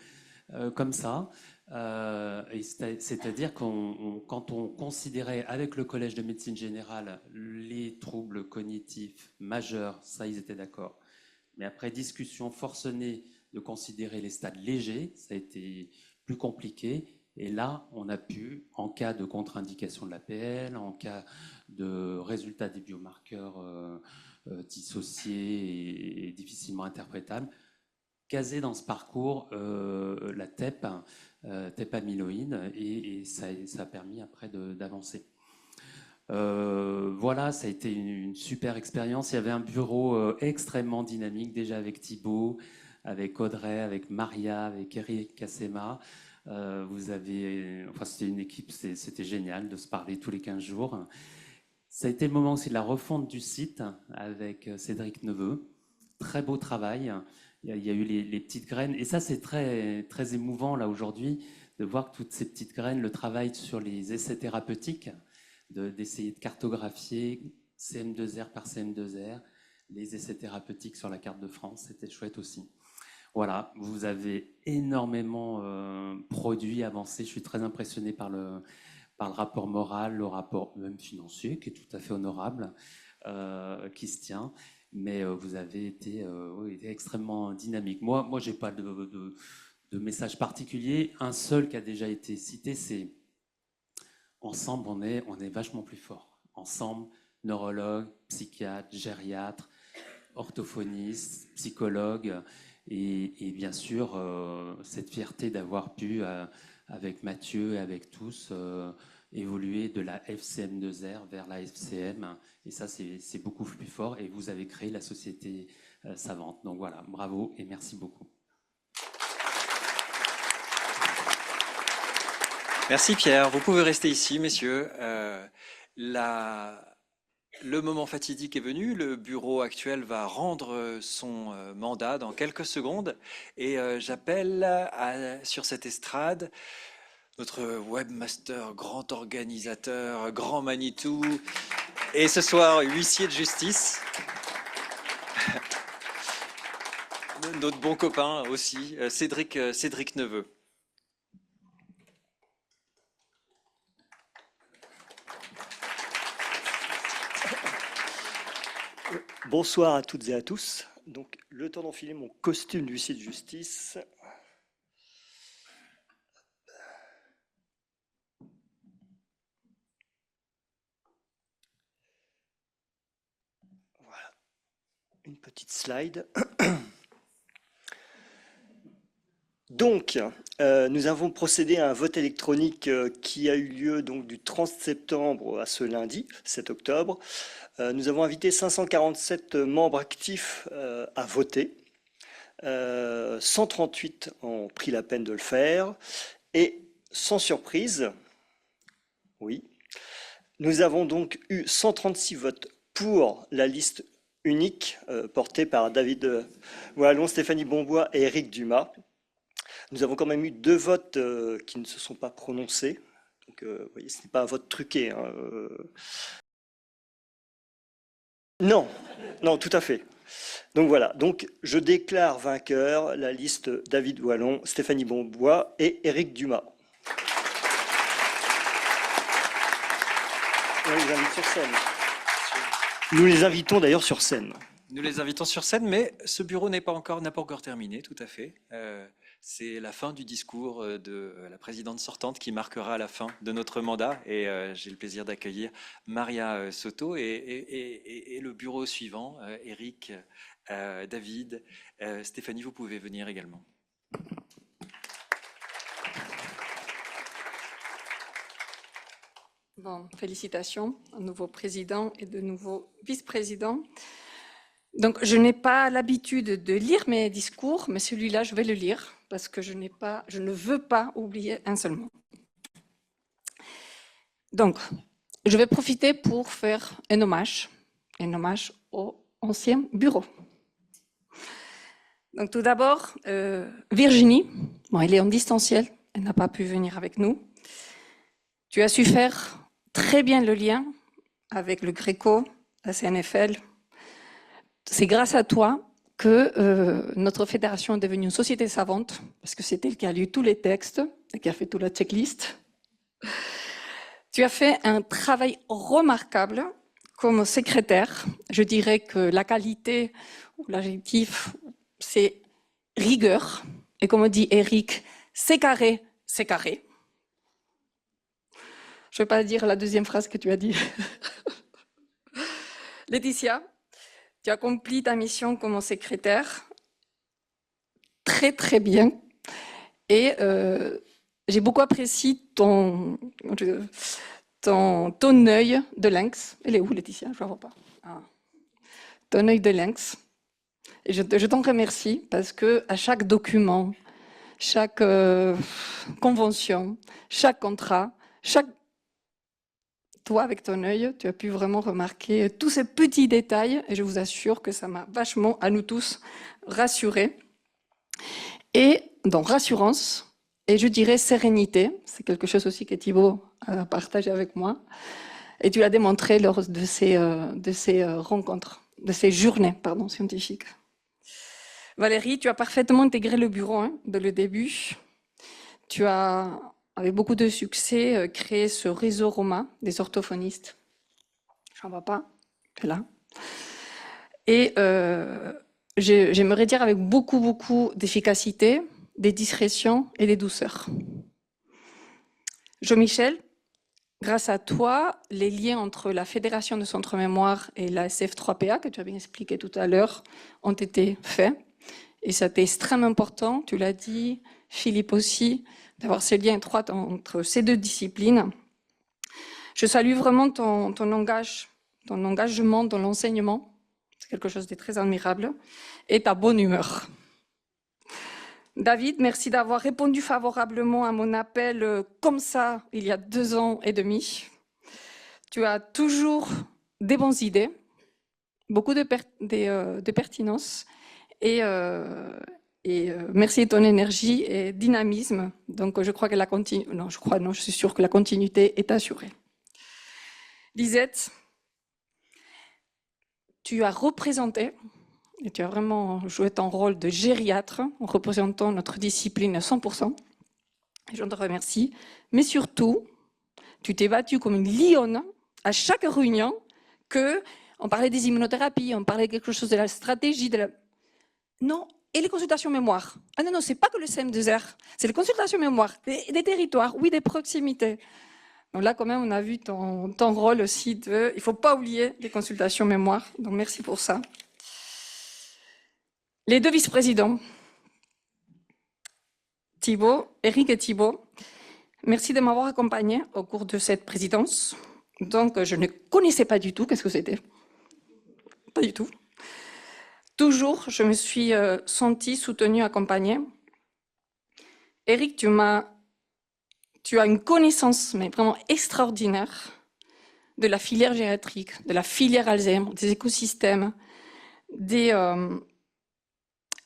comme ça. C'est-à-dire quand on considérait avec le Collège de médecine générale les troubles cognitifs majeurs, ça ils étaient d'accord, mais après discussion forcenée de considérer les stades légers, ça a été plus compliqué, et là on a pu, en cas de contre-indication de l'APL, en cas de résultat des biomarqueurs dissociés et difficilement interprétables, caser dans ce parcours la TEP, TEP amyloïde, et ça a permis après d'avancer. Voilà, ça a été une super expérience. Il y avait un bureau extrêmement dynamique, déjà avec Thibaut, avec Audrey, avec Maria, avec Eric Cassema. Enfin, c'était une équipe, c'était génial de se parler tous les 15 jours. Ça a été le moment aussi de la refonte du site avec Cédric Neveu. Très beau travail. Il y a eu les petites graines. Et ça, c'est très, très émouvant, là, aujourd'hui, de voir que toutes ces petites graines, le travail sur les essais thérapeutiques, d'essayer de cartographier CM2R par CM2R, les essais thérapeutiques sur la carte de France, c'était chouette aussi. Voilà, vous avez énormément produit, avancé. Je suis très impressionné par le rapport moral, le rapport même financier, qui est tout à fait honorable, qui se tient. Mais vous avez été extrêmement dynamique. Moi, je n'ai pas de message particulier. Un seul qui a déjà été cité, c'est ensemble, on est vachement plus fort. Ensemble, neurologues, psychiatres, gériatres, orthophonistes, psychologues, et bien sûr, cette fierté d'avoir pu, avec Mathieu et avec tous, évoluer de la FCM2R vers la FCM, et ça c'est beaucoup plus fort, et vous avez créé la société savante. Donc voilà, bravo et merci beaucoup. Merci Pierre, vous pouvez rester ici messieurs. Le moment fatidique est venu, le bureau actuel va rendre son mandat dans quelques secondes, et j'appelle sur cette estrade notre webmaster, grand organisateur, grand Manitou, et ce soir, huissier de justice. Notre bon copain aussi, Cédric Neveu. Bonsoir à toutes et à tous. Donc, le temps d'enfiler mon costume d'huissier de justice. Une petite slide. Donc, nous avons procédé à un vote électronique qui a eu lieu donc, du 30 septembre à ce lundi, 7 octobre. Nous avons invité 547 membres actifs à voter. 138 ont pris la peine de le faire. Et sans surprise, oui, nous avons donc eu 136 votes pour la liste unique portée par David Wallon, Stéphanie Bonbois et Éric Dumas. Nous avons quand même eu 2 votes qui ne se sont pas prononcés. Donc, vous voyez, ce n'est pas un vote truqué. Hein. Non, non, tout à fait. Donc voilà, donc je déclare vainqueur la liste David Wallon, Stéphanie Bonbois et Éric Dumas. On les invite sur scène. Nous les invitons d'ailleurs sur scène. Nous les invitons sur scène, mais ce bureau n'a pas encore terminé, tout à fait. C'est la fin du discours de la présidente sortante qui marquera la fin de notre mandat. Et j'ai le plaisir d'accueillir Maria Soto et le bureau suivant, Éric, David, Stéphanie, vous pouvez venir également. Bon, félicitations au nouveau président et de nouveaux vice-présidents. Donc, je n'ai pas l'habitude de lire mes discours, mais celui-là, je vais le lire parce que je ne veux pas oublier un seul mot. Donc, je vais profiter pour faire un hommage au ancien bureau. Donc, tout d'abord, Virginie, bon, elle est en distanciel, elle n'a pas pu venir avec nous. Tu as su faire très bien le lien avec le Gréco, la CNFL. C'est grâce à toi que notre fédération est devenue une société savante, parce que c'est elle qui a lu tous les textes et qui a fait toute la checklist. Tu as fait un travail remarquable comme secrétaire. Je dirais que la qualité ou l'adjectif, c'est rigueur. Et comme dit Éric, c'est carré, c'est carré. Je ne vais pas dire la deuxième phrase que tu as dit. Laetitia, tu accomplis ta mission comme secrétaire très très bien et j'ai beaucoup apprécié ton œil de lynx. Elle est où, Laetitia? Je ne la vois pas. Ah. Ton œil de lynx. Et je t'en remercie parce que à chaque document, chaque convention, chaque contrat, toi, avec ton œil, tu as pu vraiment remarquer tous ces petits détails et je vous assure que ça m'a vachement, à nous tous, rassurés. Et donc, rassurance, et je dirais sérénité, c'est quelque chose aussi que Thibaut a partagé avec moi, et tu l'as démontré lors de ces rencontres, de ces journées scientifiques. Valérie, tu as parfaitement intégré le bureau dès le début. Tu as, avec beaucoup de succès, créé ce réseau Roma des orthophonistes. J'en vois pas, c'est là. Et j'aimerais dire avec beaucoup d'efficacité, des discrétions et des douceurs. Jean-Michel, grâce à toi, les liens entre la Fédération de Centre Mémoire et la SF3PA, que tu as bien expliqué tout à l'heure, ont été faits. Et ça a été extrêmement important, tu l'as dit, Philippe aussi, d'avoir ces liens étroits entre ces deux disciplines. Je salue vraiment ton engagement dans l'enseignement, c'est quelque chose de très admirable, et ta bonne humeur. David, merci d'avoir répondu favorablement à mon appel comme ça, il y a 2 ans et demi. Tu as toujours des bonnes idées, beaucoup de pertinence, et merci de ton énergie et dynamisme. Donc, je crois que je suis sûre que la continuité est assurée. Lisette, tu as représenté, et tu as vraiment joué ton rôle de gériatre en représentant notre discipline à 100%. Et je te remercie. Mais surtout, tu t'es battue comme une lionne à chaque réunion on parlait des immunothérapies, on parlait quelque chose de la stratégie, Non, et les consultations mémoire. Ah non, c'est pas que le CM2R, c'est les consultations mémoire, des territoires, oui, des proximités. Donc là, quand même, on a vu ton rôle aussi il ne faut pas oublier les consultations mémoire. Donc merci pour ça. Les 2 vice-présidents, Éric et Thibaut, merci de m'avoir accompagné au cours de cette présidence. Donc, je ne connaissais pas du tout qu'est-ce que c'était. Pas du tout. Toujours, je me suis sentie soutenue, accompagnée. Éric, tu as une connaissance mais vraiment extraordinaire de la filière gériatrique, de la filière Alzheimer, des écosystèmes,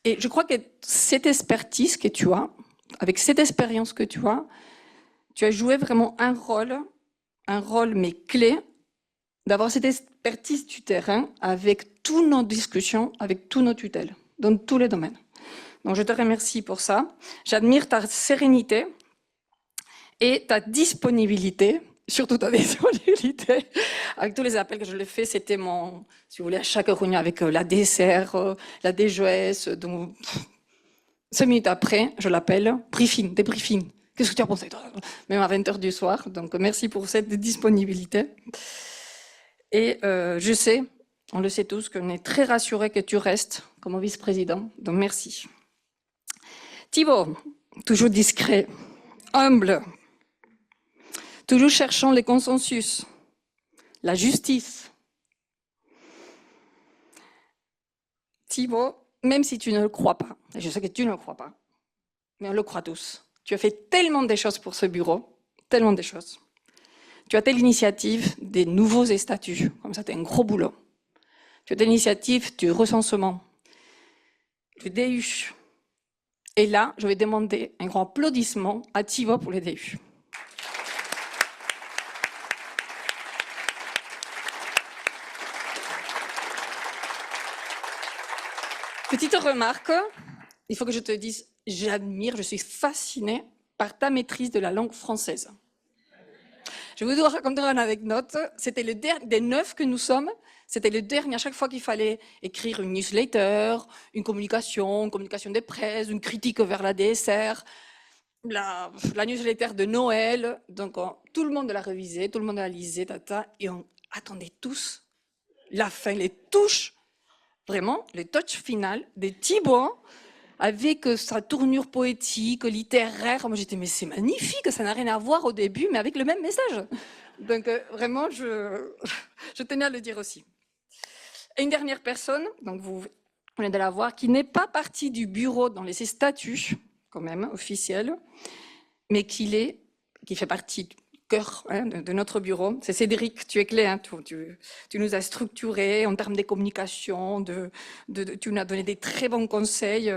et je crois que cette expertise que tu as, avec cette expérience que tu as, Tu as joué vraiment un rôle mais clé, d'avoir cette expertise du terrain avec toutes nos discussions, avec tous nos tutelles, dans tous les domaines. Donc je te remercie pour ça. J'admire ta sérénité et ta disponibilité, surtout ta disponibilité. Avec tous les appels que je l'ai fait, c'était mon, si vous voulez, à chaque réunion avec la DSR, la DGES. Donc, 5 minutes après, je l'appelle, briefing, débriefing. Qu'est-ce que tu as pensé? Même à 20h du soir. Donc, merci pour cette disponibilité. Et je sais, on le sait tous, qu'on est très rassurés que tu restes comme vice-président. Donc, merci. Thibaut, toujours discret, humble, toujours cherchant les consensus, la justice. Thibaut, même si tu ne le crois pas, et je sais que tu ne le crois pas, mais on le croit tous. Tu as fait tellement de choses pour ce bureau, tellement de choses. Tu as été l'initiative des nouveaux statuts, comme ça, c'est un gros boulot. Tu as été l'initiative du recensement, du DU. Et là, je vais demander un grand applaudissement à Thibaut pour les DU. Petite remarque, il faut que je te dise, j'admire, je suis fascinée par ta maîtrise de la langue française. Je vous dois raconter une anecdote. C'était le dernier des 9 que nous sommes. C'était le dernier, à chaque fois qu'il fallait écrire une newsletter, une communication de presse, une critique vers la DSR, la newsletter de Noël. Donc, tout le monde l'a révisé, tout le monde l'a lisé, et on attendait tous la fin, les touches, vraiment, les touches finales de Thibaut, avec sa tournure poétique, littéraire. Moi, j'étais, mais c'est magnifique, ça n'a rien à voir au début, mais avec le même message. Donc, vraiment, je tenais à le dire aussi. Et une dernière personne, donc vous venez de la voir, qui n'est pas partie du bureau dans les statuts, quand même, officiels, mais qui fait partie du cœur de notre bureau. C'est Cédric, tu es clé, hein, tu nous as structurés en termes de communication, tu nous as donné des très bons conseils.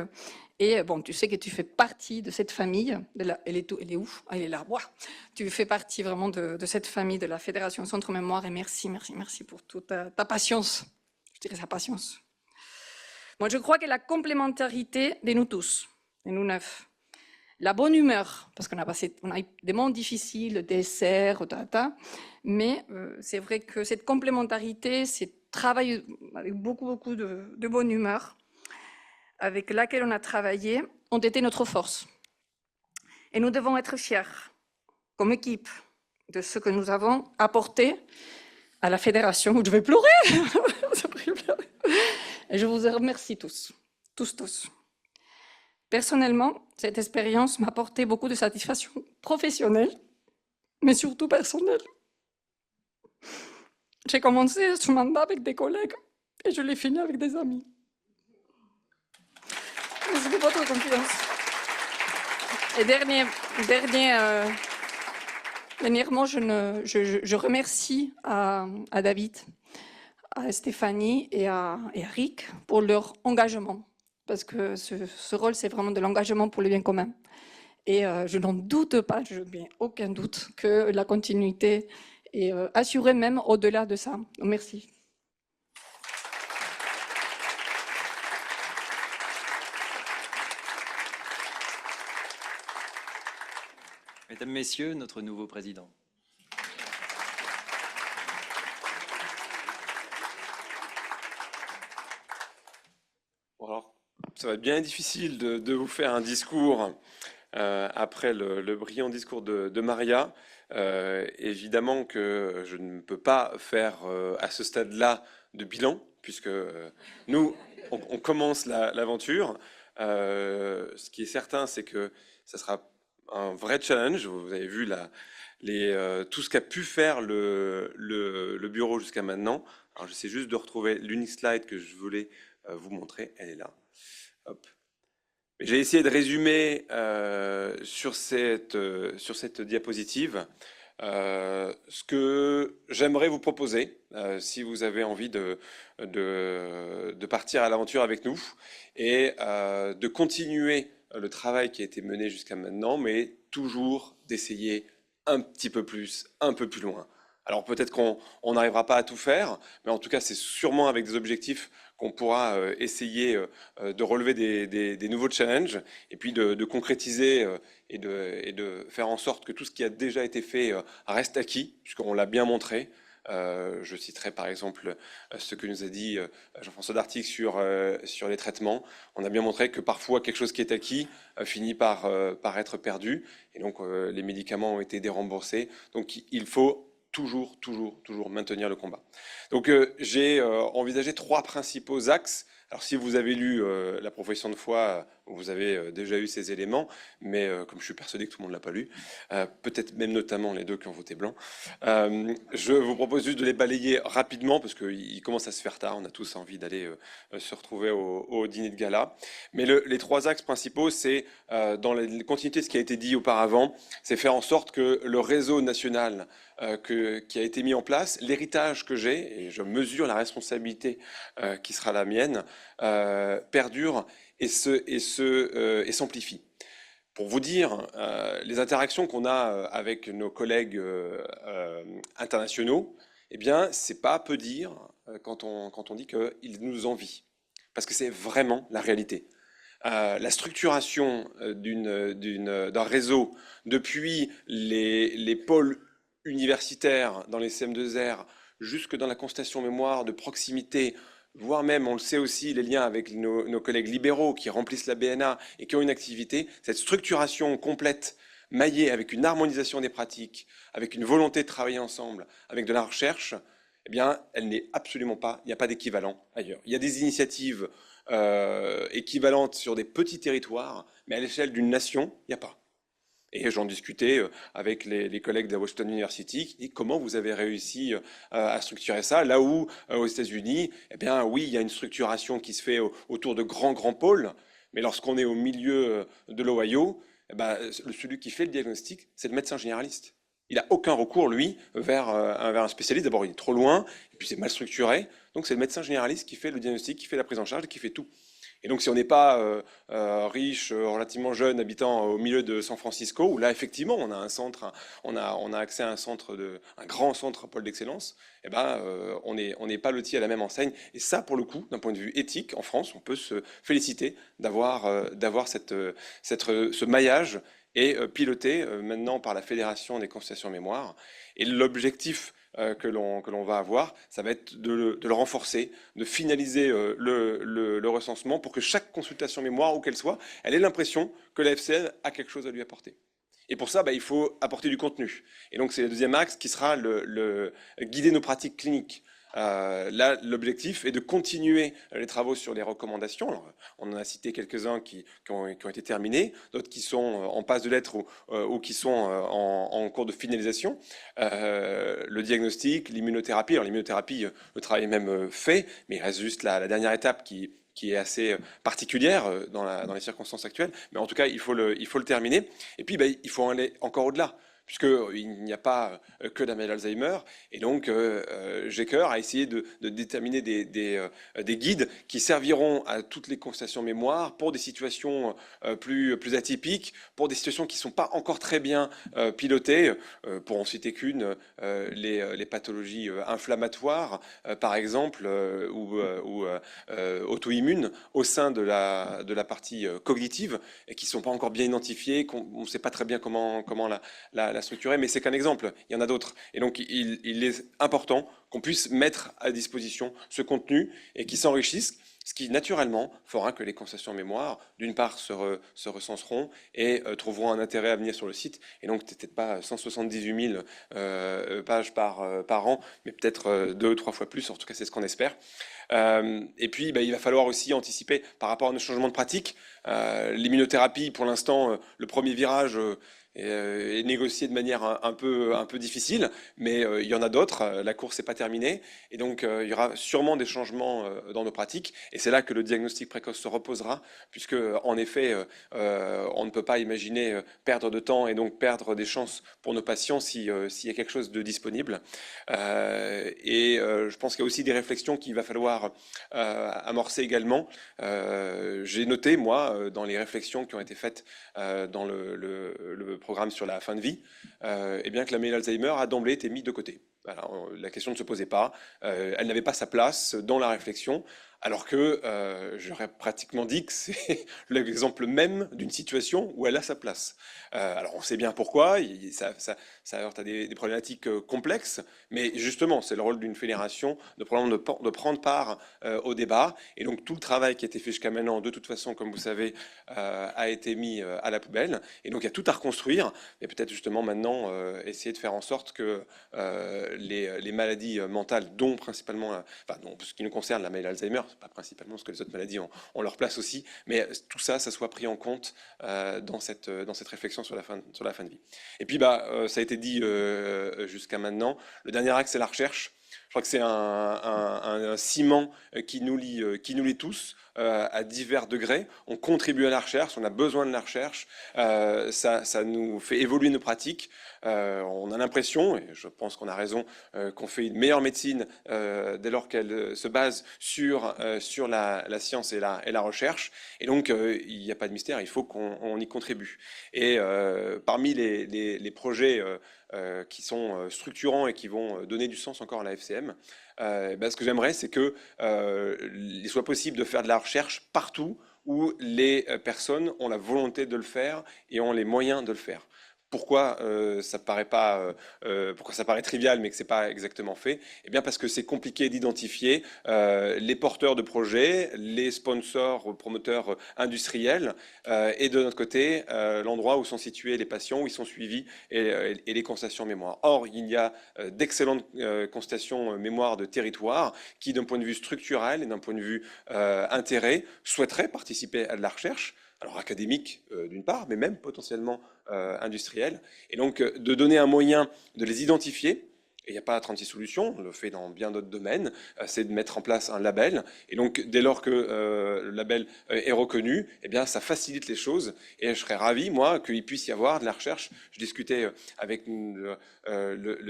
Et bon, tu sais que tu fais partie de cette famille. Elle est où? Elle est là. Wow. Tu fais partie vraiment de cette famille de la Fédération Centre Mémoire. Et merci pour toute ta patience. Je dirais sa patience. Moi, je crois que la complémentarité de nous tous, de nous 9, la bonne humeur, parce qu'on a eu des moments difficiles, le DSR, mais c'est vrai que cette complémentarité, c'est travail avec beaucoup de bonne humeur, avec laquelle on a travaillé, ont été notre force. Et nous devons être fiers, comme équipe, de ce que nous avons apporté à la fédération. Je vais pleurer. Et je vous remercie tous. Personnellement, cette expérience m'a apporté beaucoup de satisfaction professionnelle, mais surtout personnelle. J'ai commencé ce mandat avec des collègues et je l'ai fini avec des amis. Merci pour votre confiance. Et dernièrement, je remercie à David, à Stéphanie et à Rick pour leur engagement. Parce que ce rôle, c'est vraiment de l'engagement pour le bien commun. Et je n'en doute pas, je n'ai aucun doute que la continuité est assurée même au-delà de ça. Merci. Mesdames, Messieurs, notre nouveau président. Bon, alors, ça va être bien difficile de vous faire un discours après le brillant discours de Maria. Évidemment que je ne peux pas faire à ce stade-là de bilan, puisque nous, on commence l'aventure. Ce qui est certain, c'est que ça sera un vrai challenge. Vous avez vu tout ce qu'a pu faire le bureau jusqu'à maintenant. Alors, j'essaie juste de retrouver l'unique slide que je voulais vous montrer. Elle est là. Hop. J'ai essayé de résumer sur cette diapositive ce que j'aimerais vous proposer si vous avez envie de partir à l'aventure avec nous et de continuer le travail qui a été mené jusqu'à maintenant, mais toujours d'essayer un petit peu plus, un peu plus loin. Alors peut-être qu'on n'arrivera pas à tout faire, mais en tout cas c'est sûrement avec des objectifs qu'on pourra essayer de relever des nouveaux challenges et puis de concrétiser et de faire en sorte que tout ce qui a déjà été fait reste acquis, puisqu'on l'a bien montré. Je citerai par exemple ce que nous a dit Jean-François Dartic sur les traitements. On a bien montré que parfois quelque chose qui est acquis finit par être perdu, et donc les médicaments ont été déremboursés. Donc il faut toujours maintenir le combat. Donc j'ai envisagé 3 principaux axes. Alors si vous avez lu La profession de foi, vous avez déjà eu ces éléments, mais comme je suis persuadé que tout le monde ne l'a pas lu, peut-être même notamment les 2 qui ont voté blanc, je vous propose juste de les balayer rapidement parce qu'il commence à se faire tard, on a tous envie d'aller se retrouver au dîner de gala. Mais les 3 axes principaux, c'est dans la continuité de ce qui a été dit auparavant, c'est faire en sorte que le réseau national qui a été mis en place, l'héritage que j'ai, et je mesure la responsabilité qui sera la mienne, perdure et s'amplifie. Pour vous dire, les interactions qu'on a avec nos collègues internationaux, eh bien, c'est pas peu dire quand on dit qu'ils nous envient, parce que c'est vraiment la réalité. La structuration d'un réseau depuis les pôles universitaires dans les CM2R jusque dans la constellation mémoire de proximité, voire même, on le sait aussi, les liens avec nos collègues libéraux qui remplissent la BNA et qui ont une activité, cette structuration complète, maillée avec une harmonisation des pratiques, avec une volonté de travailler ensemble, avec de la recherche, eh bien, elle n'est absolument pas, il n'y a pas d'équivalent ailleurs. Il y a des initiatives équivalentes sur des petits territoires, mais à l'échelle d'une nation, il n'y a pas. Et j'en discutais avec les collègues de la Washington University, et comment vous avez réussi à structurer ça, là où aux États-Unis, eh bien oui, il y a une structuration qui se fait autour de grands pôles, mais lorsqu'on est au milieu de l'Ohio, eh ben, celui qui fait le diagnostic, c'est le médecin généraliste. Il n'a aucun recours, lui, vers un spécialiste. D'abord, il est trop loin, et puis c'est mal structuré. Donc c'est le médecin généraliste qui fait le diagnostic, qui fait la prise en charge, qui fait tout. Et donc si on n'est pas riche, relativement jeune, habitant au milieu de San Francisco, où là effectivement on a un centre, on a accès à un grand centre pôle d'excellence, eh ben on n'est pas lotis à la même enseigne. Et ça, pour le coup, d'un point de vue éthique, en France, on peut se féliciter d'avoir ce maillage et piloté maintenant par la Fédération des constellations mémoire. Et l'objectif que l'on va avoir, ça va être de le renforcer, de finaliser le recensement pour que chaque consultation mémoire, où qu'elle soit, elle ait l'impression que la FCL a quelque chose à lui apporter. Et pour ça, il faut apporter du contenu. Et donc c'est le deuxième axe qui sera guider nos pratiques cliniques. Là, l'objectif est de continuer les travaux sur les recommandations. Alors, on en a cité quelques-uns qui ont été terminés, d'autres qui sont en passe de l'être ou qui sont en cours de finalisation. Le diagnostic, l'immunothérapie. Alors l'immunothérapie, le travail est même fait, mais il reste juste la dernière étape qui est assez particulière dans les circonstances actuelles. Mais en tout cas, il faut le terminer. Et puis, il faut aller encore au-delà, puisqu'il n'y a pas que la maladie d'Alzheimer. Et donc, Jecker a essayé de déterminer des guides qui serviront à toutes les constellations mémoire pour des situations plus atypiques, pour des situations qui ne sont pas encore très bien pilotées. Pour en citer qu'une, les pathologies inflammatoires, par exemple, ou auto-immunes au sein de la partie cognitive, et qui ne sont pas encore bien identifiées, qu'on ne sait pas très bien comment la structurer, mais c'est qu'un exemple, il y en a d'autres. Et donc, il est important qu'on puisse mettre à disposition ce contenu et qu'il s'enrichisse, ce qui, naturellement, fera que les constellations mémoire, d'une part, se recenseront et trouveront un intérêt à venir sur le site. Et donc, peut-être pas 178 000 pages par an, mais peut-être 2 ou 3 fois plus. En tout cas, c'est ce qu'on espère. Et puis, il va falloir aussi anticiper par rapport à nos changements de pratique. L'immunothérapie, pour l'instant, le premier virage est négocié de manière un peu difficile, mais il y en a d'autres. La course n'est pas terminée, et donc il y aura sûrement des changements dans nos pratiques. Et c'est là que le diagnostic précoce se reposera, puisque en effet, on ne peut pas imaginer perdre de temps et donc perdre des chances pour nos patients s'il y a quelque chose de disponible. Je pense qu'il y a aussi des réflexions qu'il va falloir amorcer également. J'ai noté, moi, dans les réflexions qui ont été faites dans le programme sur la fin de vie, et bien que la maladie d'Alzheimer a d'emblée été mise de côté. Voilà, la question ne se posait pas, elle n'avait pas sa place dans la réflexion, alors que j'aurais pratiquement dit que c'est l'exemple même d'une situation où elle a sa place. Alors on sait bien pourquoi, ça heurte à des problématiques complexes, mais justement c'est le rôle d'une fédération de prendre part au débat, et donc tout le travail qui a été fait jusqu'à maintenant, de toute façon, comme vous savez, a été mis à la poubelle, et donc il y a tout à reconstruire, et peut-être justement maintenant essayer de faire en sorte que les maladies mentales, dont principalement, enfin, dont, ce qui nous concerne, la maladie d'Alzheimer, pas principalement parce que les autres maladies ont leur place aussi, mais tout ça, ça soit pris en compte dans cette réflexion sur la fin de vie. Et puis, ça a été dit jusqu'à maintenant, le dernier axe, c'est la recherche. Je crois que c'est un ciment qui nous lie tous à divers degrés. On contribue à la recherche, on a besoin de la recherche, ça nous fait évoluer nos pratiques. On a l'impression, et je pense qu'on a raison, qu'on fait une meilleure médecine dès lors qu'elle se base sur la science et la recherche. Et donc, il n'y a pas de mystère, il faut qu'on y contribue. Et parmi les projets qui sont structurants et qui vont donner du sens encore à la FCM, ce que j'aimerais, c'est qu'il soit possible de faire de la recherche partout où les personnes ont la volonté de le faire et ont les moyens de le faire. Pourquoi ça paraît trivial, mais que c'est pas exactement fait? Eh bien, parce que c'est compliqué d'identifier les porteurs de projets, les sponsors, promoteurs industriels, et de notre côté, l'endroit où sont situés les patients, où ils sont suivis, et les constellations mémoire. Or, il y a d'excellentes constellations mémoire de territoire qui, d'un point de vue structurel et d'un point de vue intérêt, souhaiteraient participer à de la recherche. Alors académique d'une part, mais même potentiellement industriel. Et donc de donner un moyen de les identifier. Et il n'y a pas 36 solutions, on le fait dans bien d'autres domaines, c'est de mettre en place un label. Et donc, dès lors que le label est reconnu, eh bien, ça facilite les choses. Et je serais ravi, moi, qu'il puisse y avoir de la recherche. Je discutais avec le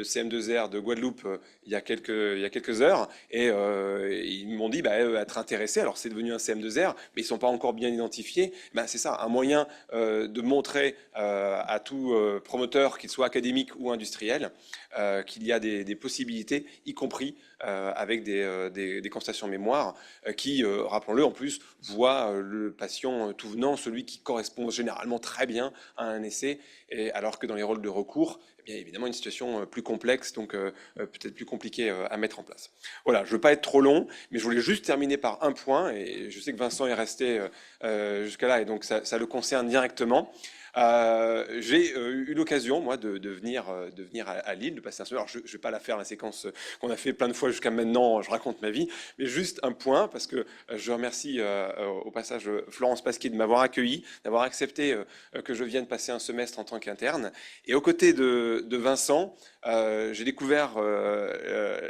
CM2R de Guadeloupe il y a quelques heures, et ils m'ont dit être intéressés. Alors, c'est devenu un CM2R, mais ils ne sont pas encore bien identifiés. C'est ça, un moyen de montrer à tout promoteur, qu'il soit académique ou industriel, qu'il y a des possibilités, y compris avec des constellations mémoire qui, rappelons-le, en plus, voient le patient tout venant, celui qui correspond généralement très bien à un essai, alors que dans les rôles de recours, eh bien, évidemment, une situation plus complexe, donc peut-être plus compliquée à mettre en place. Voilà, je ne veux pas être trop long, mais je voulais juste terminer par un point, et je sais que Vincent est resté jusqu'à là, et donc ça le concerne directement. J'ai eu l'occasion, moi, de venir à Lille, de passer un semaine. Alors, je ne vais pas la faire, la séquence qu'on a fait plein de fois jusqu'à maintenant, je raconte ma vie, mais juste un point, parce que je remercie au passage Florence Pasquier de m'avoir accueilli, d'avoir accepté que je vienne passer un semestre en tant qu'interne. Et aux côtés de Vincent, j'ai découvert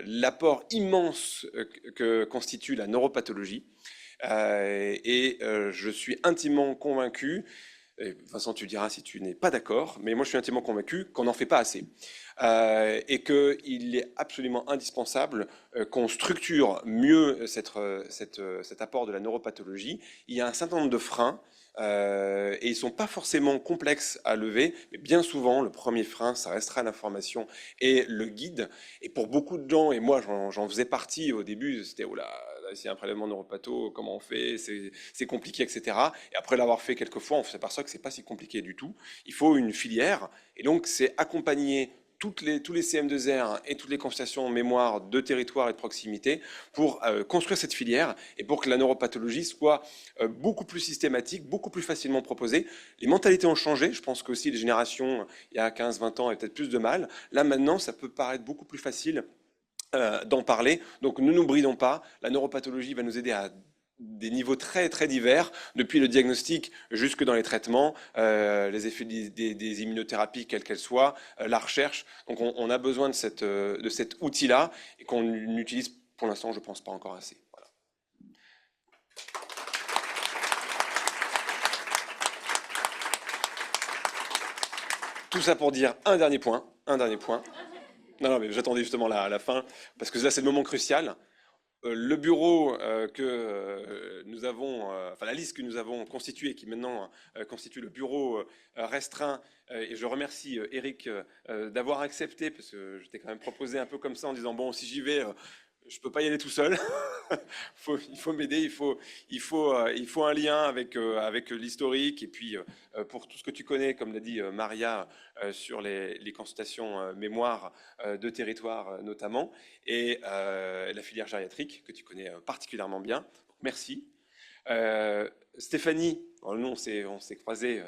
l'apport immense que constitue la neuropathologie. Et je suis intimement convaincu, et Vincent, tu diras si tu n'es pas d'accord, mais moi je suis intimement convaincu qu'on n'en fait pas assez. Et qu'il est absolument indispensable qu'on structure mieux cet apport de la neuropathologie. Il y a un certain nombre de freins, et ils ne sont pas forcément complexes à lever, mais bien souvent, le premier frein, ça restera l'information et le guide. Et pour beaucoup de gens, et moi j'en faisais partie au début, c'était oh là, c'est un prélèvement neuropatho, comment on fait, c'est compliqué, etc. Et après l'avoir fait quelques fois, on s'aperçoit que c'est pas si compliqué du tout. Il faut une filière, et donc c'est accompagner tous les CM2R et toutes les constellations mémoire de territoire et de proximité pour construire cette filière et pour que la neuropathologie soit beaucoup plus systématique, beaucoup plus facilement proposée. Les mentalités ont changé, je pense qu'aussi les générations il y a 15-20 ans avaient peut-être plus de mal. Là maintenant, ça peut paraître beaucoup plus facile d'en parler. Donc ne nous bridons pas, la neuropathologie va nous aider à des niveaux très très divers, depuis le diagnostic jusque dans les traitements, les effets des immunothérapies quelles qu'elles soient, la recherche. Donc on a besoin de cet outil-là et qu'on utilise pour l'instant, je pense, pas encore assez. Voilà. Tout ça pour dire un dernier point. Non, mais j'attendais justement la fin, parce que là, c'est le moment crucial. le bureau que nous avons, enfin la liste que nous avons constituée, qui maintenant constitue le bureau restreint, et je remercie Eric d'avoir accepté, parce que je t'ai quand même proposé un peu comme ça en disant bon, si j'y vais, je peux pas y aller tout seul. Il faut m'aider, il faut un lien avec l'historique, et puis pour tout ce que tu connais, comme l'a dit Maria, sur les consultations mémoire de territoire notamment, et la filière gériatrique que tu connais particulièrement bien. Donc, merci. Stéphanie, nous on s'est croisés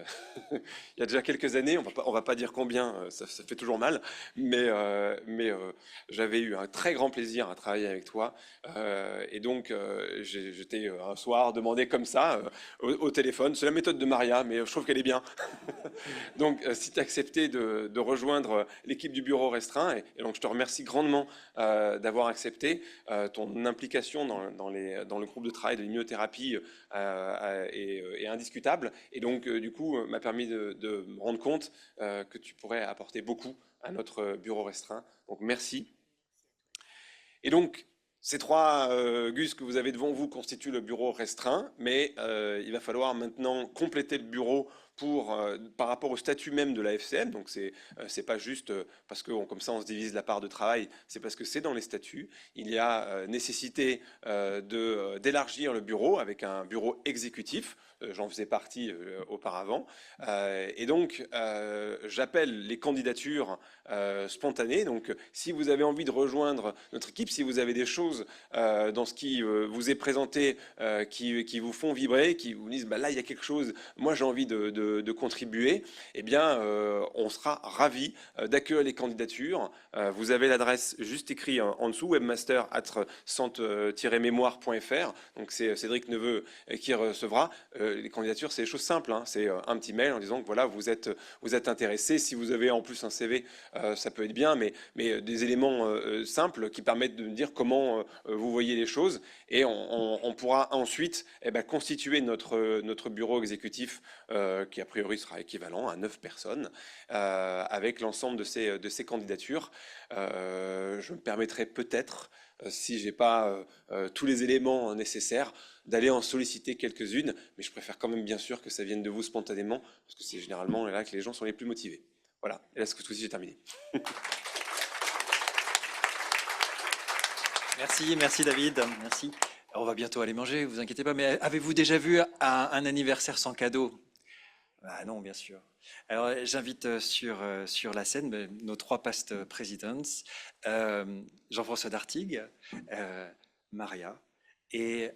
il y a déjà quelques années, on va pas dire combien, ça fait toujours mal, mais j'avais eu un très grand plaisir à travailler avec toi, et donc j'étais un soir demandé comme ça au téléphone, c'est la méthode de Maria, mais je trouve qu'elle est bien. Donc si tu as accepté de rejoindre l'équipe du bureau restreint, et donc je te remercie grandement d'avoir accepté, ton implication dans le groupe de travail de l'immunothérapie est indiscutable, et donc du coup m'a permis de me rendre compte que tu pourrais apporter beaucoup à notre bureau restreint. Donc merci. Et donc ces trois Gus que vous avez devant vous constituent le bureau restreint, mais il va falloir maintenant compléter le bureau par rapport au statut même de la FCM. Donc c'est pas juste parce que comme ça on se divise la part de travail, c'est parce que c'est dans les statuts. Il y a nécessité d'élargir le bureau avec un bureau exécutif. J'en faisais partie auparavant. Et donc j'appelle les candidatures spontanées. Donc si vous avez envie de rejoindre notre équipe, si vous avez des choses dans ce qui vous est présenté qui vous font vibrer, qui vous disent bah, là il y a quelque chose, moi j'ai envie de contribuer, eh bien on sera ravis d'accueillir les candidatures. Vous avez l'adresse juste écrit en dessous, webmaster@centre-mémoire.fr. Donc c'est Cédric Neveu qui recevra. Les candidatures, c'est des choses simples, hein. C'est un petit mail en disant que voilà, vous êtes intéressé. Si vous avez en plus un CV, ça peut être bien, mais des éléments simples qui permettent de me dire comment vous voyez les choses, et on pourra ensuite constituer notre bureau exécutif qui a priori sera équivalent à 9 personnes avec l'ensemble de ces candidatures. Je me permettrai peut-être, si j'ai pas tous les éléments nécessaires, d'aller en solliciter quelques-unes, mais je préfère quand même bien sûr que ça vienne de vous spontanément, parce que c'est généralement là que les gens sont les plus motivés. Voilà, et là ce coup-ci j'ai terminé. Merci David, merci. Alors, on va bientôt aller manger, vous inquiétez pas, mais avez-vous déjà vu un anniversaire sans cadeau? Ah non, bien sûr. Alors j'invite sur la scène nos 3 past presidents, Jean-François Dartigues, Maria, et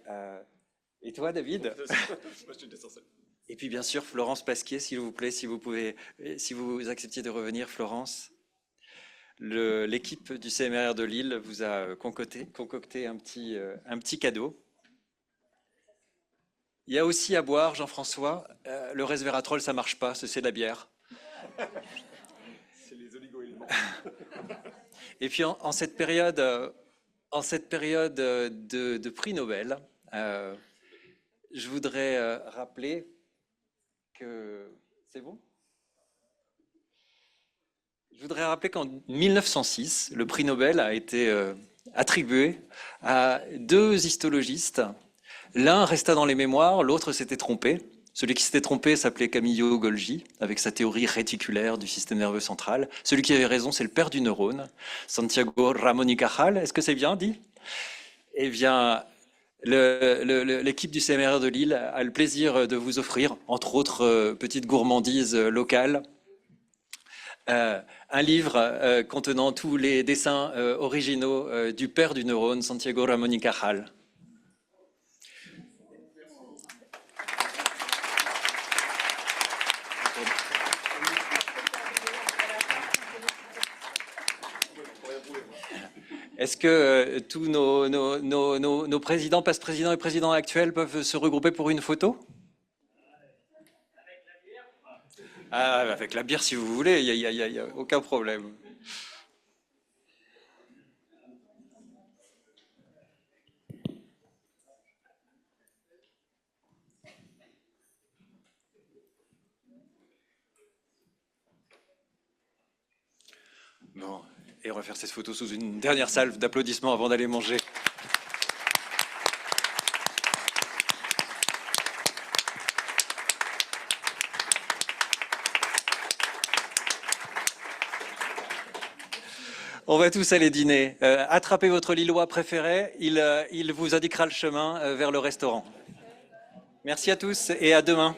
toi David. Et puis bien sûr Florence Pasquier, s'il vous plaît, si vous acceptiez de revenir, Florence. L'équipe du CMR de Lille vous a concocté un petit cadeau. Il y a aussi à boire, Jean-François. Le resveratrol, ça marche pas, c'est de la bière. C'est les oligo-éléments. Et puis en cette période de prix Nobel, je voudrais rappeler que... C'est bon ? Je voudrais rappeler qu'en 1906, le prix Nobel a été attribué à 2 histologistes. L'un resta dans les mémoires, l'autre s'était trompé. Celui qui s'était trompé s'appelait Camillo Golgi, avec sa théorie réticulaire du système nerveux central. Celui qui avait raison, c'est le père du neurone, Santiago Ramón y Cajal. Est-ce que c'est bien dit? Eh bien, l'équipe du CMR de Lille a le plaisir de vous offrir, entre autres petites gourmandises locales, un livre contenant tous les dessins originaux du père du neurone, Santiago Ramón y Cajal. Est-ce que tous nos présidents, passe-présidents et présidents actuels peuvent se regrouper pour une photo? Ah, avec la bière si vous voulez, il n'y a aucun problème. Bon, et on va faire cette photo sous une dernière salve d'applaudissements avant d'aller manger. On va tous aller dîner. Attrapez votre Lillois préféré, il vous indiquera le chemin vers le restaurant. Merci à tous et à demain.